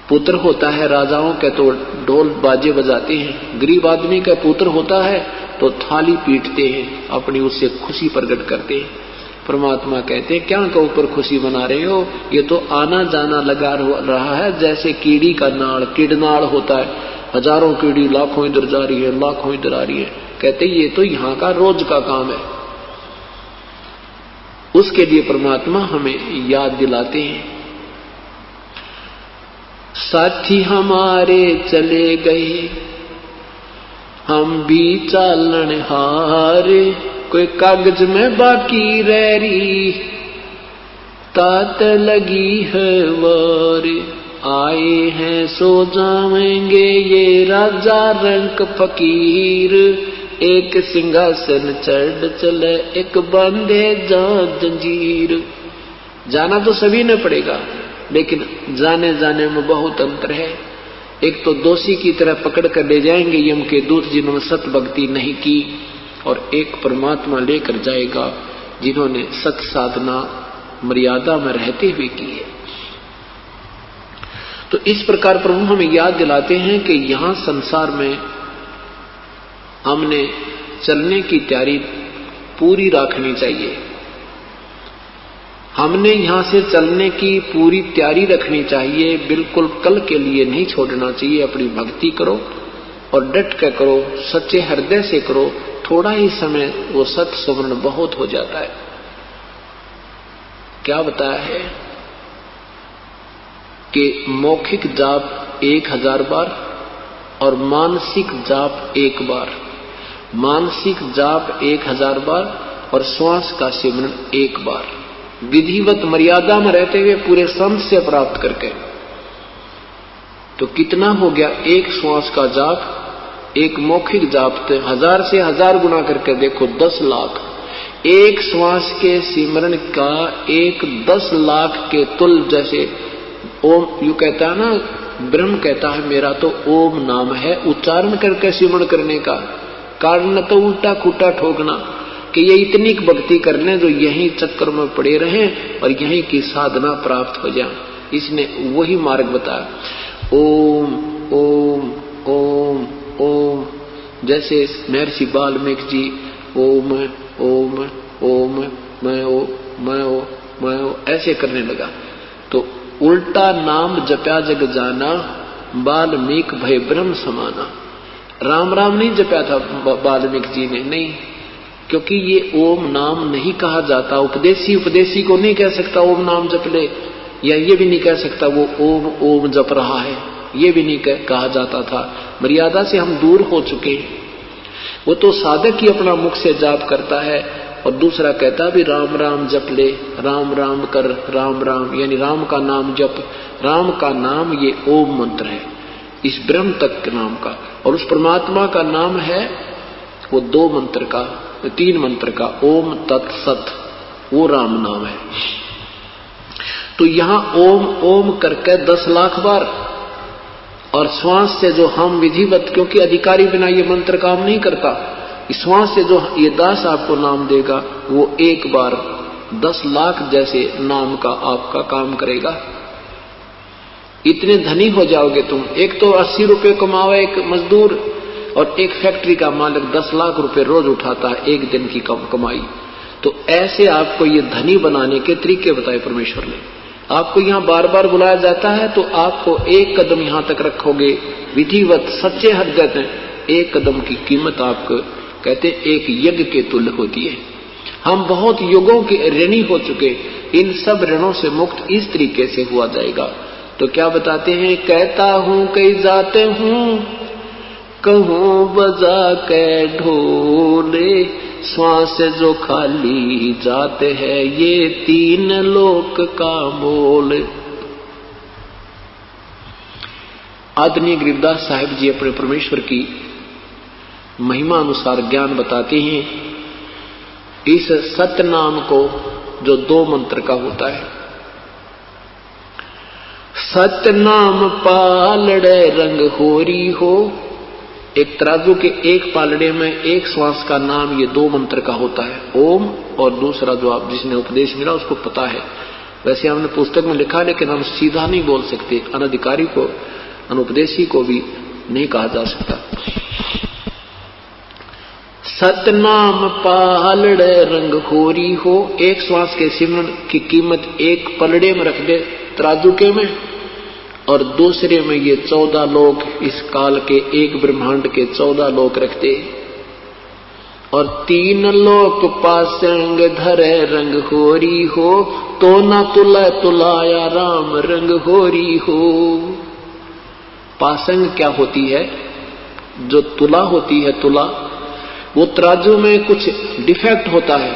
पुत्र होता है राजाओं के तो ढोल बाजे बजाते हैं, गरीब आदमी का पुत्र होता है तो थाली पीटते हैं, अपनी उससे खुशी प्रकट करते हैं। परमात्मा कहते हैं क्या के ऊपर खुशी मना रहे हो, ये तो आना जाना लगा रहा है जैसे कीड़ी का नाड़, कीड़नाड़ होता है, हजारों कीड़ी लाखों इधर जा रही है लाखों इधर आ रही है। कहते ये तो यहाँ का रोज का काम है। उसके लिए परमात्मा हमें याद दिलाते हैं। साथी हमारे चले गए हम भी चालन हारे, कोई कागज में बाकी रह रही तात लगी है वार। आए हैं सो जाएंगे ये राजा रंक फकीर, एक सिंहासन चढ़ चले एक बांधे जा जंजीर। जाना तो सभी ने पड़ेगा लेकिन जाने जाने में बहुत अंतर है। एक तो दोषी की तरह पकड़ कर ले जाएंगे यम के दूत जिन्होंने सत भक्ति नहीं की, और एक परमात्मा लेकर जाएगा जिन्होंने सत साधना मर्यादा में रहते हुए की है। तो इस प्रकार प्रभु हमें याद दिलाते हैं कि यहां संसार में हमने चलने की तैयारी पूरी रखनी चाहिए। हमने यहां से चलने की पूरी तैयारी रखनी चाहिए, बिल्कुल कल के लिए नहीं छोड़ना चाहिए। अपनी भक्ति करो और डट कर करो, सच्चे हृदय से करो, थोड़ा ही समय वो सत सुमरण बहुत हो जाता है। क्या बताया है कि मौखिक जाप 1000 बार और मानसिक जाप 1 बार, मानसिक जाप 1000 बार और श्वास का सिमरन 1 बार, विधिवत मर्यादा में रहते हुए पूरे संत से प्राप्त करके। तो कितना हो गया, एक श्वास का जाप, एक मौखिक जाप 1000 से 1000 गुना करके देखो 10 लाख। एक श्वास के सिमरन का एक 10 लाख के तुल। जैसे ओम यू कहता है ना, ब्रह्म कहता है मेरा तो ओम नाम है, उच्चारण करके सिमरण करने का कारण तो उल्टा खुटा ठोकना कि ये इतनी भक्ति कर लें जो यहीं चक्कर में पड़े रहें और यहीं की साधना प्राप्त हो जाए। इसने वही मार्ग बताया, ओम ओम ओम ओम। जैसे महर्षि वाल्मीकि जी ओम ओम ओम मैं ओ ऐसे करने लगा तो उल्टा नाम जप्या जग जाना, वाल्मीक भय ब्रह्म समाना। राम राम नहीं जपया था वाल्मीकि जी ने, नहीं, क्योंकि ये ओम नाम नहीं कहा जाता। उपदेशी को नहीं कह सकता ओम नाम जप ले, या ये भी नहीं कह सकता वो ओम ओम जप रहा है, ये भी नहीं कहा जाता था। मर्यादा से हम दूर हो चुके हैं। वो तो साधक ही अपना मुख से जाप करता है और दूसरा कहता भी राम राम जप ले, राम राम कर, राम राम यानी राम का नाम जप। राम का नाम ये ओम मंत्र है। इस ब्रह्म तक के नाम का। और उस परमात्मा का नाम है वो 2 मंत्र का, 3 मंत्र का, ओम तत्सत, वो राम नाम है। तो यहां ओम ओम करके 10 लाख बार, और श्वास से जो हम विधिवत, क्योंकि अधिकारी बिना ये मंत्र काम नहीं करता, श्वास से जो ये दास आपको नाम देगा वो एक बार 10 लाख जैसे नाम का आपका काम करेगा। इतने धनी हो जाओगे तुम। एक तो 80 रुपए कमावे एक मजदूर, और एक फैक्ट्री का मालिक 10 लाख रुपए रोज उठाता है एक दिन की कमाई। तो ऐसे आपको ये धनी बनाने के तरीके बताए परमेश्वर ने। आपको यहां बार बार बुलाया जाता है तो आपको एक कदम यहां तक रखोगे विधिवत सच्चे हृदय से, एक कदम की कीमत आपको कहते एक यज्ञ के तुल्य होती है। हम बहुत युगों के ऋणी हो चुके, इन सब ऋणों से मुक्त इस तरीके से हुआ जाएगा। तो क्या बताते हैं, कहता हूं कई जाते हूं, कहूं बजा के ढोले, श्वास जो खाली जाते हैं ये 3 लोक का मोल। आदरणीय गरीबदास साहिब जी अपने परमेश्वर की महिमा अनुसार ज्ञान बताते हैं। इस सत्य नाम को जो 2 मंत्र का होता है, सत्य नाम पालड़े रंग होरी हो। एक तराजू के एक पालड़े में एक श्वास का नाम ये 2 मंत्र का होता है, ओम, और दूसरा जो आप जिसने उपदेश मिला उसको पता है। वैसे हमने पुस्तक में लिखा लेकिन हम सीधा नहीं बोल सकते, अनधिकारी को, अनुपदेशी को भी नहीं कहा जा सकता। सतनाम पालड़े रंग होरी हो। एक श्वास के सिमरन की कीमत एक पलड़े में रख दे तराजू में, और दूसरे में ये 14 लोक, इस काल के एक ब्रह्मांड के 14 लोक रखते, और 3 लोक पासंग धरे रंग होरी हो, तो न तुला तुलाया राम रंग होरी हो। पासंग क्या होती है, जो तुला होती है, तुला वो तराजू में कुछ डिफेक्ट होता है,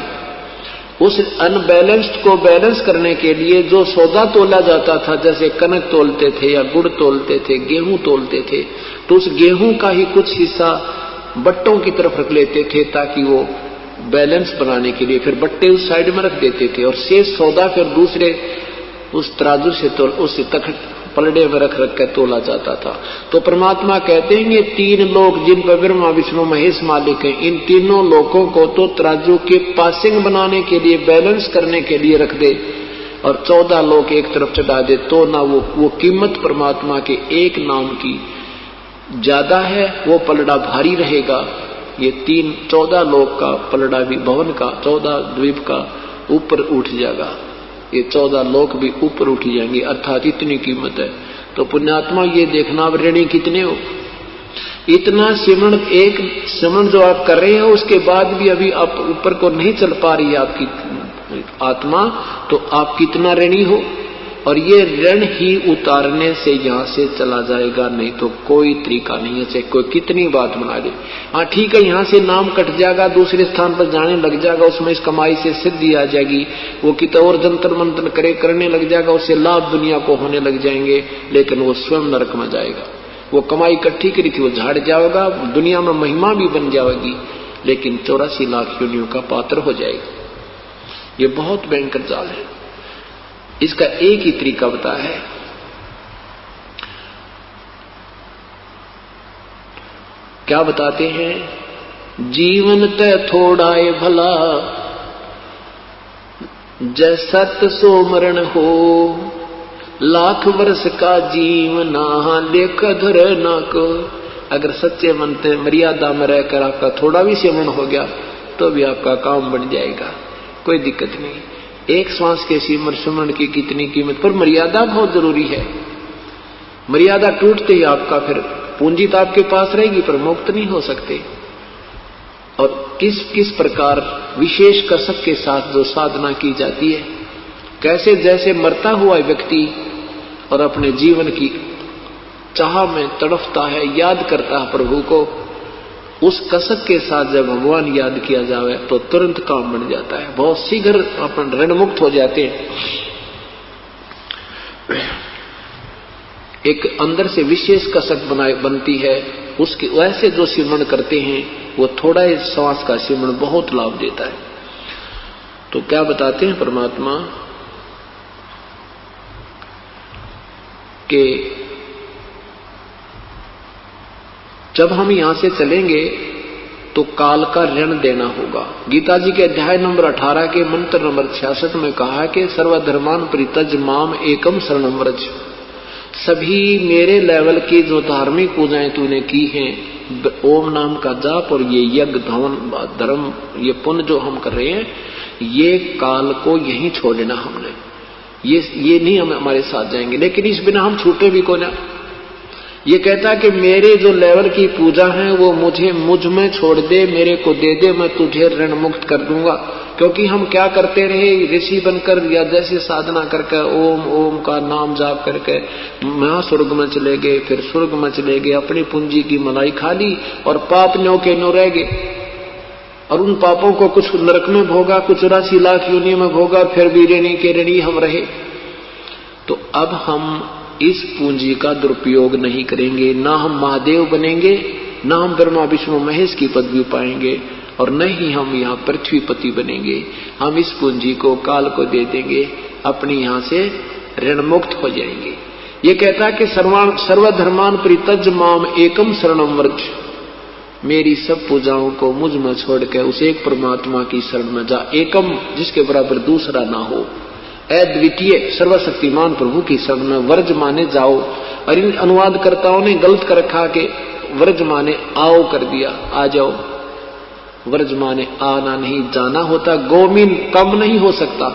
उस अनबैलेंस्ड को बैलेंस करने के लिए जो सौदा तोला जाता था, जैसे कनक तोलते थे या गुड़ तोलते थे, गेहूं तोलते थे, तो उस गेहूं का ही कुछ हिस्सा बट्टों की तरफ रख लेते थे ताकि वो बैलेंस बनाने के लिए, फिर बट्टे उस साइड में रख देते थे, और शेष सौदा फिर दूसरे उस तराजू से उस तख्त पलड़े में रख रख कर तोला जाता था। तो परमात्मा कहते हैं ये 3 लोक जिन पर ब्रह्मा विष्णु महेश मालिक हैं, इन तीनों लोकों को तो तराजू के पासिंग बनाने के लिए, बैलेंस करने के लिए रख दे, और 14 लोक एक तरफ चढ़ा दे, तो ना वो कीमत परमात्मा के एक नाम की ज्यादा है, वो पलड़ा भारी रहेगा। ये 14 लोक का पलड़ा भी, भवन का, 14 द्वीप का ऊपर उठ जाएगा, ये 14 लोक भी ऊपर उठ जाएंगे, अर्थात इतनी कीमत है। तो पुण्यात्मा ये देखना अब ऋणी कितने हो। इतना सिमरण, एक सिमरण जो आप कर रहे हो उसके बाद भी अभी आप ऊपर को नहीं चल पा रही है आपकी आत्मा, तो आप कितना ऋणी हो। और ये ऋण ही उतारने से यहां से चला जाएगा, नहीं तो कोई तरीका नहीं है, चाहे कोई कितनी बात बना दे। हाँ ठीक है, यहां से नाम कट जाएगा, दूसरे स्थान पर जाने लग जाएगा, उसमें इस कमाई से सिद्धि आ जाएगी, वो कित और जंतर मंत्र करने लग जाएगा, उससे लाभ दुनिया को होने लग जाएंगे, लेकिन वो स्वयं नरक में जाएगा। वो कमाई इकट्ठी करी थी वो झाड़ जाएगा, दुनिया में महिमा भी बन जाएगी, लेकिन 84 लाख योनियों का पात्र हो जाएगा। ये बहुत भयंकर जाल है। इसका एक ही तरीका बताया है, क्या बताते हैं, जीवन तय थोड़ाए भला, जैसत सो मरण हो, लाख वर्ष का जीवना लेख धर न को। अगर सच्चे मन से मर्यादा में रहकर आपका थोड़ा भी सेवन हो गया तो भी आपका काम बन जाएगा, कोई दिक्कत नहीं। एक श्वास के सिमरण की कितनी कीमत, पर मर्यादा बहुत जरूरी है। मर्यादा टूटते ही आपका फिर पूंजी तो आपके पास रहेगी पर मुक्त नहीं हो सकते। और किस किस प्रकार विशेष कसक के साथ जो साधना की जाती है, कैसे जैसे मरता हुआ व्यक्ति और अपने जीवन की चाह में तड़फता है, याद करता है प्रभु को, उस कसक के साथ जब भगवान याद किया जाए तो तुरंत काम बन जाता है, बहुत शीघ्र अपन ऋण मुक्त हो जाते हैं। एक अंदर से विशेष कसक बनती है। उसके वैसे जो सिमरण करते हैं वो थोड़ा ही श्वास का सिमरण बहुत लाभ देता है। तो क्या बताते हैं परमात्मा कि जब हम यहां से चलेंगे तो काल का ऋण देना होगा। गीता जी के अध्याय नंबर 18 के मंत्र नंबर 66 में कहा कि सर्वधर्मान परित्यज माम एकम शरणम व्रज। सभी मेरे लेवल की जो धार्मिक पूजाएं तूने की हैं, ओम नाम का जाप और ये यज्ञ धर्म ये पुण्य जो हम कर रहे हैं, ये काल को यहीं छोड़ देना हमने। ये नहीं हम हमारे साथ जाएंगे, लेकिन इस बिना हम छूटे भी को ना। ये कहता कि मेरे जो लेवल की पूजा है वो मुझ में छोड़ दे, मेरे को दे दे, मैं तुझे ऋण मुक्त कर दूंगा। क्योंकि हम क्या करते रहे, ऋषि बनकर या जैसे साधना करके ओम ओम का नाम जाप करके महास्वर्ग में चले गए, फिर स्वर्ग में चले गए, अपनी पूंजी की मलाई खा ली और पाप न्यो के न्यो रह गए। और उन पापों को कुछ नरक में भोगा, कुछ 84 लाख योनि में भोगा, फिर भी ऋणी के ऋणी हम रहे। तो अब हम इस पूंजी का दुरुपयोग नहीं करेंगे, ना हम महादेव बनेंगे, ना हम ब्रह्मा विष्णु महेश की पदवी पाएंगे, और न ही हम यहाँ पृथ्वीपति बनेंगे। हम इस पूंजी को काल को दे देंगे, अपनी यहाँ से ऋण मुक्त हो जाएंगे। ये कहता है कि सर्वधर्मान परित्यज माम एकम शरणम व्रज। मेरी सब पूजाओं को मुझ में छोड़ के उस एक परमात्मा की शरण में जा। एकम जिसके बराबर दूसरा ना हो, अद्वितीय सर्वशक्तिमान प्रभु की शरण में। वर्ज माने जाओ, और इन अनुवादकर्ताओं ने गलत कर रखा कि वर्ज माने आओ कर दिया, आ जाओ। वर्ज माने आना नहीं, जाना होता। गो मीन कम नहीं हो सकता,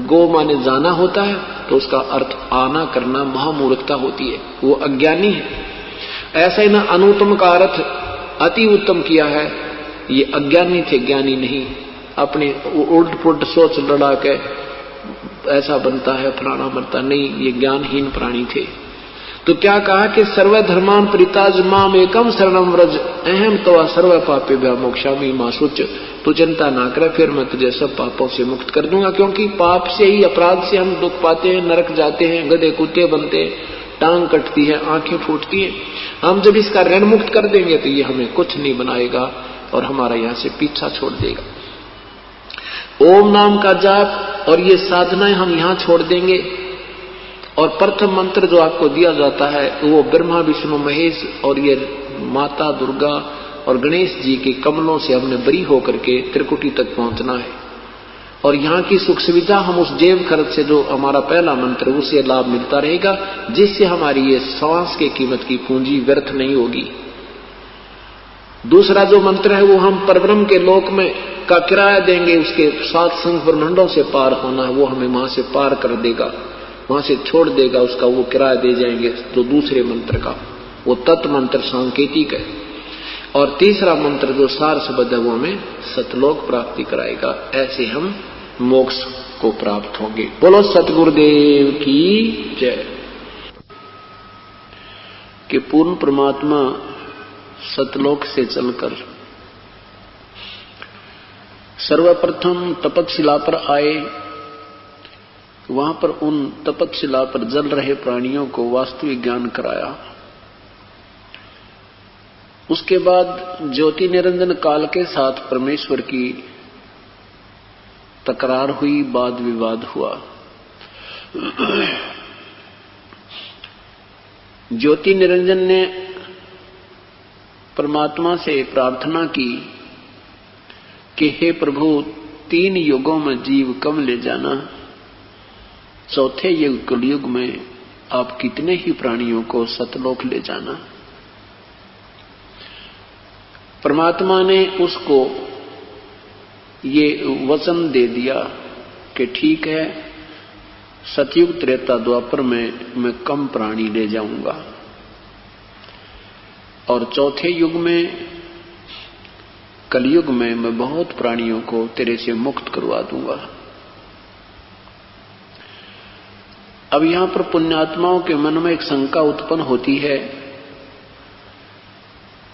गो माने जाना होता है, तो उसका अर्थ आना करना महामूर्खता होती है, वो अज्ञानी है। ऐसा ही ना अनुत्तम का अर्थ अति उत्तम किया है, ये अज्ञानी थे, ज्ञानी नहीं। अपने उल्ट पुल्ट सोच लड़ा के ऐसा बनता है, फलाना बनता नहीं, ये ज्ञानहीन प्राणी थे। तो क्या कहा कि सर्वधर्मान परित्यज माम एकम शरणम व्रज अहम तवा सर्व पापेभ्यो मोक्षामि मा शुच। तू चिंता ना करे, फिर मैं तुझे सब पापों से मुक्त कर दूंगा। क्योंकि पाप से ही, अपराध से हम दुख पाते हैं, नरक जाते हैं, गधे कुत्ते बनते हैं, टांग कटती है, आंखें फूटती हैं। हम जब इसका ऋण मुक्त कर देंगे तो ये हमें कुछ नहीं बनाएगा और हमारा यहाँ से पीछा छोड़ देगा। ओम नाम का जाप और ये साधनाएं हम यहाँ छोड़ देंगे। और प्रथम मंत्र जो आपको दिया जाता है वो ब्रह्मा विष्णु महेश और ये माता दुर्गा और गणेश जी के कमलों से हमने बरी होकर के त्रिकुटी तक पहुंचना है। और यहाँ की सुख सुविधा हम उस जेब खर्च से, जो हमारा पहला मंत्र, उससे लाभ मिलता रहेगा, जिससे हमारी ये श्वास के कीमत की पूंजी व्यर्थ नहीं होगी। दूसरा जो मंत्र है वो हम परब्रह्म के लोक में का किराया देंगे, उसके 7 संघ ब्रह्मांडों से पार होना है, वो हमें वहां से पार कर देगा, वहां से छोड़ देगा, उसका वो किराया दे जाएंगे। तो दूसरे मंत्र का वो तत्व मंत्र सांकेतिक है। और तीसरा मंत्र जो सार शब्द है वो हमें सतलोक प्राप्ति कराएगा। ऐसे हम मोक्ष को प्राप्त होंगे। बोलो सतगुरुदेव की जय। कि पूर्ण परमात्मा सतलोक से चलकर सर्वप्रथम तपतशिला पर आए, वहां पर उन तपतशिला पर जल रहे प्राणियों को वास्तविक ज्ञान कराया। उसके बाद ज्योति निरंजन काल के साथ परमेश्वर की तकरार हुई, वाद विवाद हुआ। ज्योति निरंजन ने परमात्मा से प्रार्थना की कि हे प्रभु, 3 युगों में जीव कम ले जाना, चौथे युग कलयुग में आप कितने ही प्राणियों को सतलोक ले जाना। परमात्मा ने उसको ये वचन दे दिया कि ठीक है, सतयुग त्रेता द्वापर में मैं कम प्राणी ले जाऊंगा और चौथे युग में कलयुग में मैं बहुत प्राणियों को तेरे से मुक्त करवा दूंगा। अब यहां पर पुण्यात्माओं के मन में एक शंका उत्पन्न होती है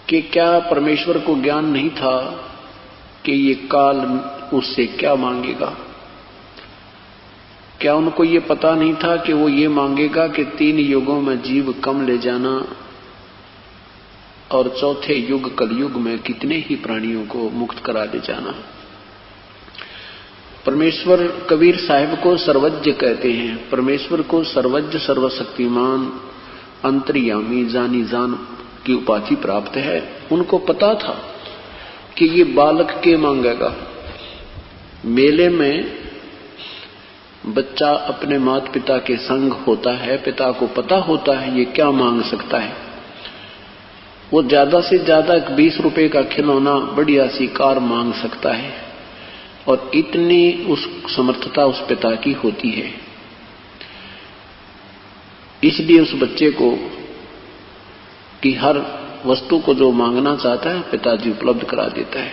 कि क्या परमेश्वर को ज्ञान नहीं था कि ये काल उससे क्या मांगेगा, क्या उनको ये पता नहीं था कि वो ये मांगेगा कि 3 युगों में जीव कम ले जाना और चौथे युग कलयुग में कितने ही प्राणियों को मुक्त करा ले जाना। परमेश्वर कबीर साहिब को सर्वज्ञ कहते हैं। परमेश्वर को सर्वज्ञ, सर्वशक्तिमान, अंतर्यामी, जानी जान की उपाधि प्राप्त है। उनको पता था कि ये बालक के मांगेगा। मेले में बच्चा अपने माता पिता के संग होता है, पिता को पता होता है ये क्या मांग सकता है। वो ज्यादा से ज्यादा 20 रुपए का खिलौना, बढ़िया सी कार मांग सकता है, और इतनी उस समर्थता उस पिता की होती है। इसलिए उस बच्चे को कि हर वस्तु को जो मांगना चाहता है पिताजी उपलब्ध करा देता है।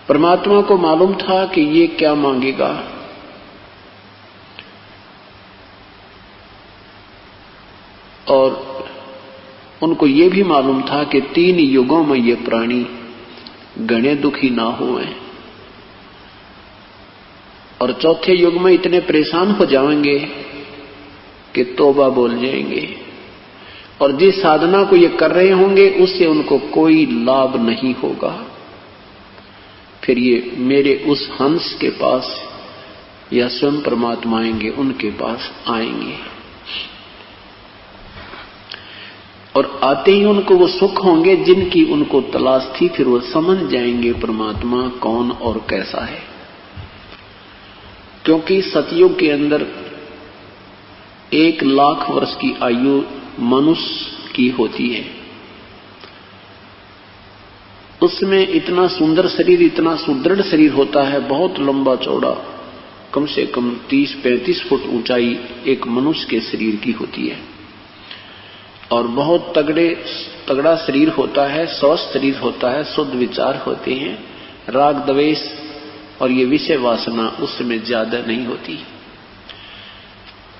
परमात्मा को मालूम था कि ये क्या मांगेगा, और उनको ये भी मालूम था कि 3 युगों में ये प्राणी घने दुखी ना हुए, और चौथे युग में इतने परेशान हो जाएंगे कि तौबा बोल जाएंगे, और जिस साधना को ये कर रहे होंगे उससे उनको कोई लाभ नहीं होगा। फिर ये मेरे उस हंस के पास या स्वयं परमात्मा आएंगे, उनके पास आएंगे, और आते ही उनको वो सुख होंगे जिनकी उनको तलाश थी। फिर वो समझ जाएंगे परमात्मा कौन और कैसा है। क्योंकि सतयुग के अंदर 1 लाख वर्ष की आयु मनुष्य की होती है। उसमें इतना सुंदर शरीर, इतना सुदृढ़ शरीर होता है, बहुत लंबा चौड़ा, कम से कम 30-35 फुट ऊंचाई एक मनुष्य के शरीर की होती है, और बहुत तगड़ा शरीर होता है, स्वस्थ शरीर होता है, शुद्ध विचार होते हैं, राग द्वेष और ये विषय वासना उसमें ज्यादा नहीं होती।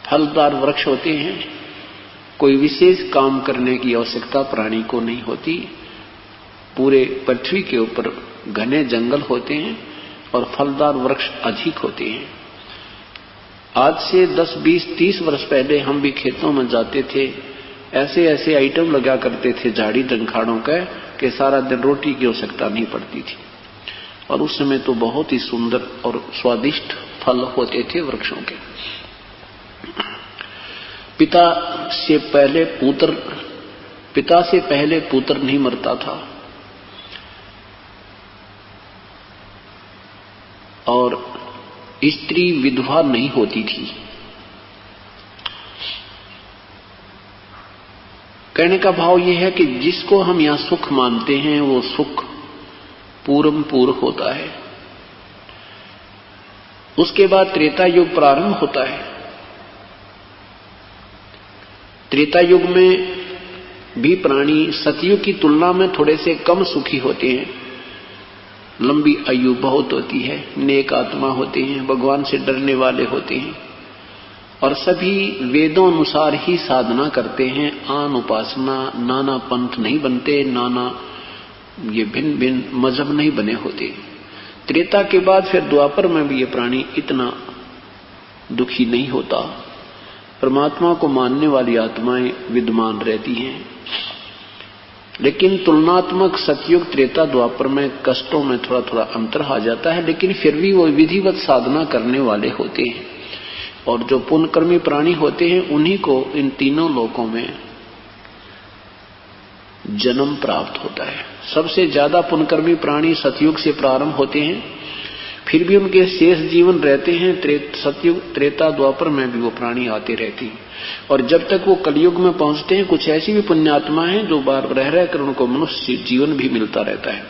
फलदार वृक्ष होते हैं, कोई विशेष काम करने की आवश्यकता प्राणी को नहीं होती। पूरे पृथ्वी के ऊपर घने जंगल होते हैं और फलदार वृक्ष अधिक होते हैं। आज से 10, 20, 30 वर्ष पहले हम भी खेतों में जाते थे, ऐसे ऐसे आइटम लगा करते थे झाड़ी जंखाड़ों का कि सारा दिन रोटी की आवश्यकता नहीं पड़ती थी, और उस समय तो बहुत ही सुंदर और स्वादिष्ट फल होते थे वृक्षों के। पिता से पहले पुत्र नहीं मरता था, और स्त्री विधवा नहीं होती थी। कहने का भाव यह है कि जिसको हम यहां सुख मानते हैं वो सुख पूर्व होता है। उसके बाद त्रेता युग प्रारंभ होता है। त्रेता युग में भी प्राणी सतयुग की तुलना में थोड़े से कम सुखी होते हैं। लंबी आयु बहुत होती है, नेक आत्मा होते हैं, भगवान से डरने वाले होते हैं, और सभी वेदों अनुसार ही साधना करते हैं। आन उपासना, नाना पंथ नहीं बनते, नाना ये भिन्न भिन्न मजहब नहीं बने होते। त्रेता के बाद फिर द्वापर में भी ये प्राणी इतना दुखी नहीं होता। परमात्मा को मानने वाली आत्माएं विद्यमान रहती हैं, लेकिन तुलनात्मक सतयुग त्रेता द्वापर में कष्टों में थोड़ा थोड़ा अंतर आ जाता है, लेकिन फिर भी वो विधिवत साधना करने वाले होते हैं। और जो पुण्यकर्मी प्राणी होते हैं उन्हीं को इन तीनों लोकों में जन्म प्राप्त होता है। सबसे ज्यादा पुण्यकर्मी प्राणी सतयुग से प्रारंभ होते हैं, फिर भी उनके शेष जीवन रहते हैं सतयुग त्रेता द्वापर में भी वो प्राणी आते रहते हैं। और जब तक वो कलयुग में पहुंचते हैं, कुछ ऐसी भी पुण्यात्मा हैं जो बार रह कर उनको मनुष्य जीवन भी मिलता रहता है।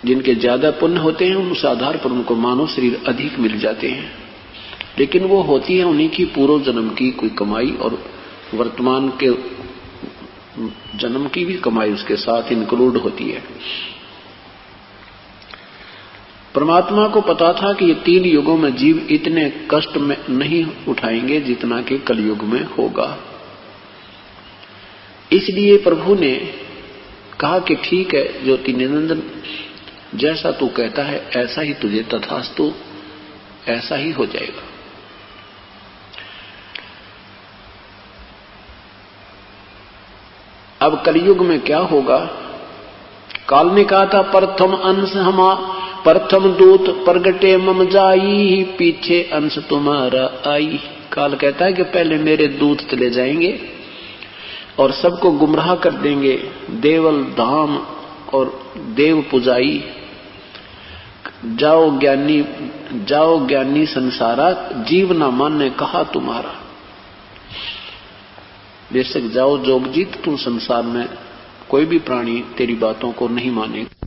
जिनके ज्यादा पुण्य होते हैं उस आधार पर उनको मानव शरीर अधिक मिल जाते हैं, लेकिन वो होती है उन्हीं की पूर्व जन्म की कोई कमाई, और वर्तमान के जन्म की भी कमाई उसके साथ इंक्लूड होती है। परमात्मा को पता था कि ये 3 युगों में जीव इतने कष्ट में नहीं उठाएंगे जितना कि कलयुग में होगा। इसलिए प्रभु ने कहा कि ठीक है ज्योति निरंजन, जैसा तू कहता है ऐसा ही तुझे तथास्तु, ऐसा ही हो जाएगा। अब कलयुग में क्या होगा? काल ने कहा था प्रथम अंश हमा, प्रथम दूत प्रगटे मम जाई, पीछे अंश तुम्हारा आई। काल कहता है कि पहले मेरे दूत चले जाएंगे और सबको गुमराह कर देंगे, देवल धाम और देव पुजाई। जाओ ज्ञानी संसारा, जीव न माने कहा तुम्हारा। बेशक जाओ जोगजीत, तुम संसार में कोई भी प्राणी तेरी बातों को नहीं मानेगा।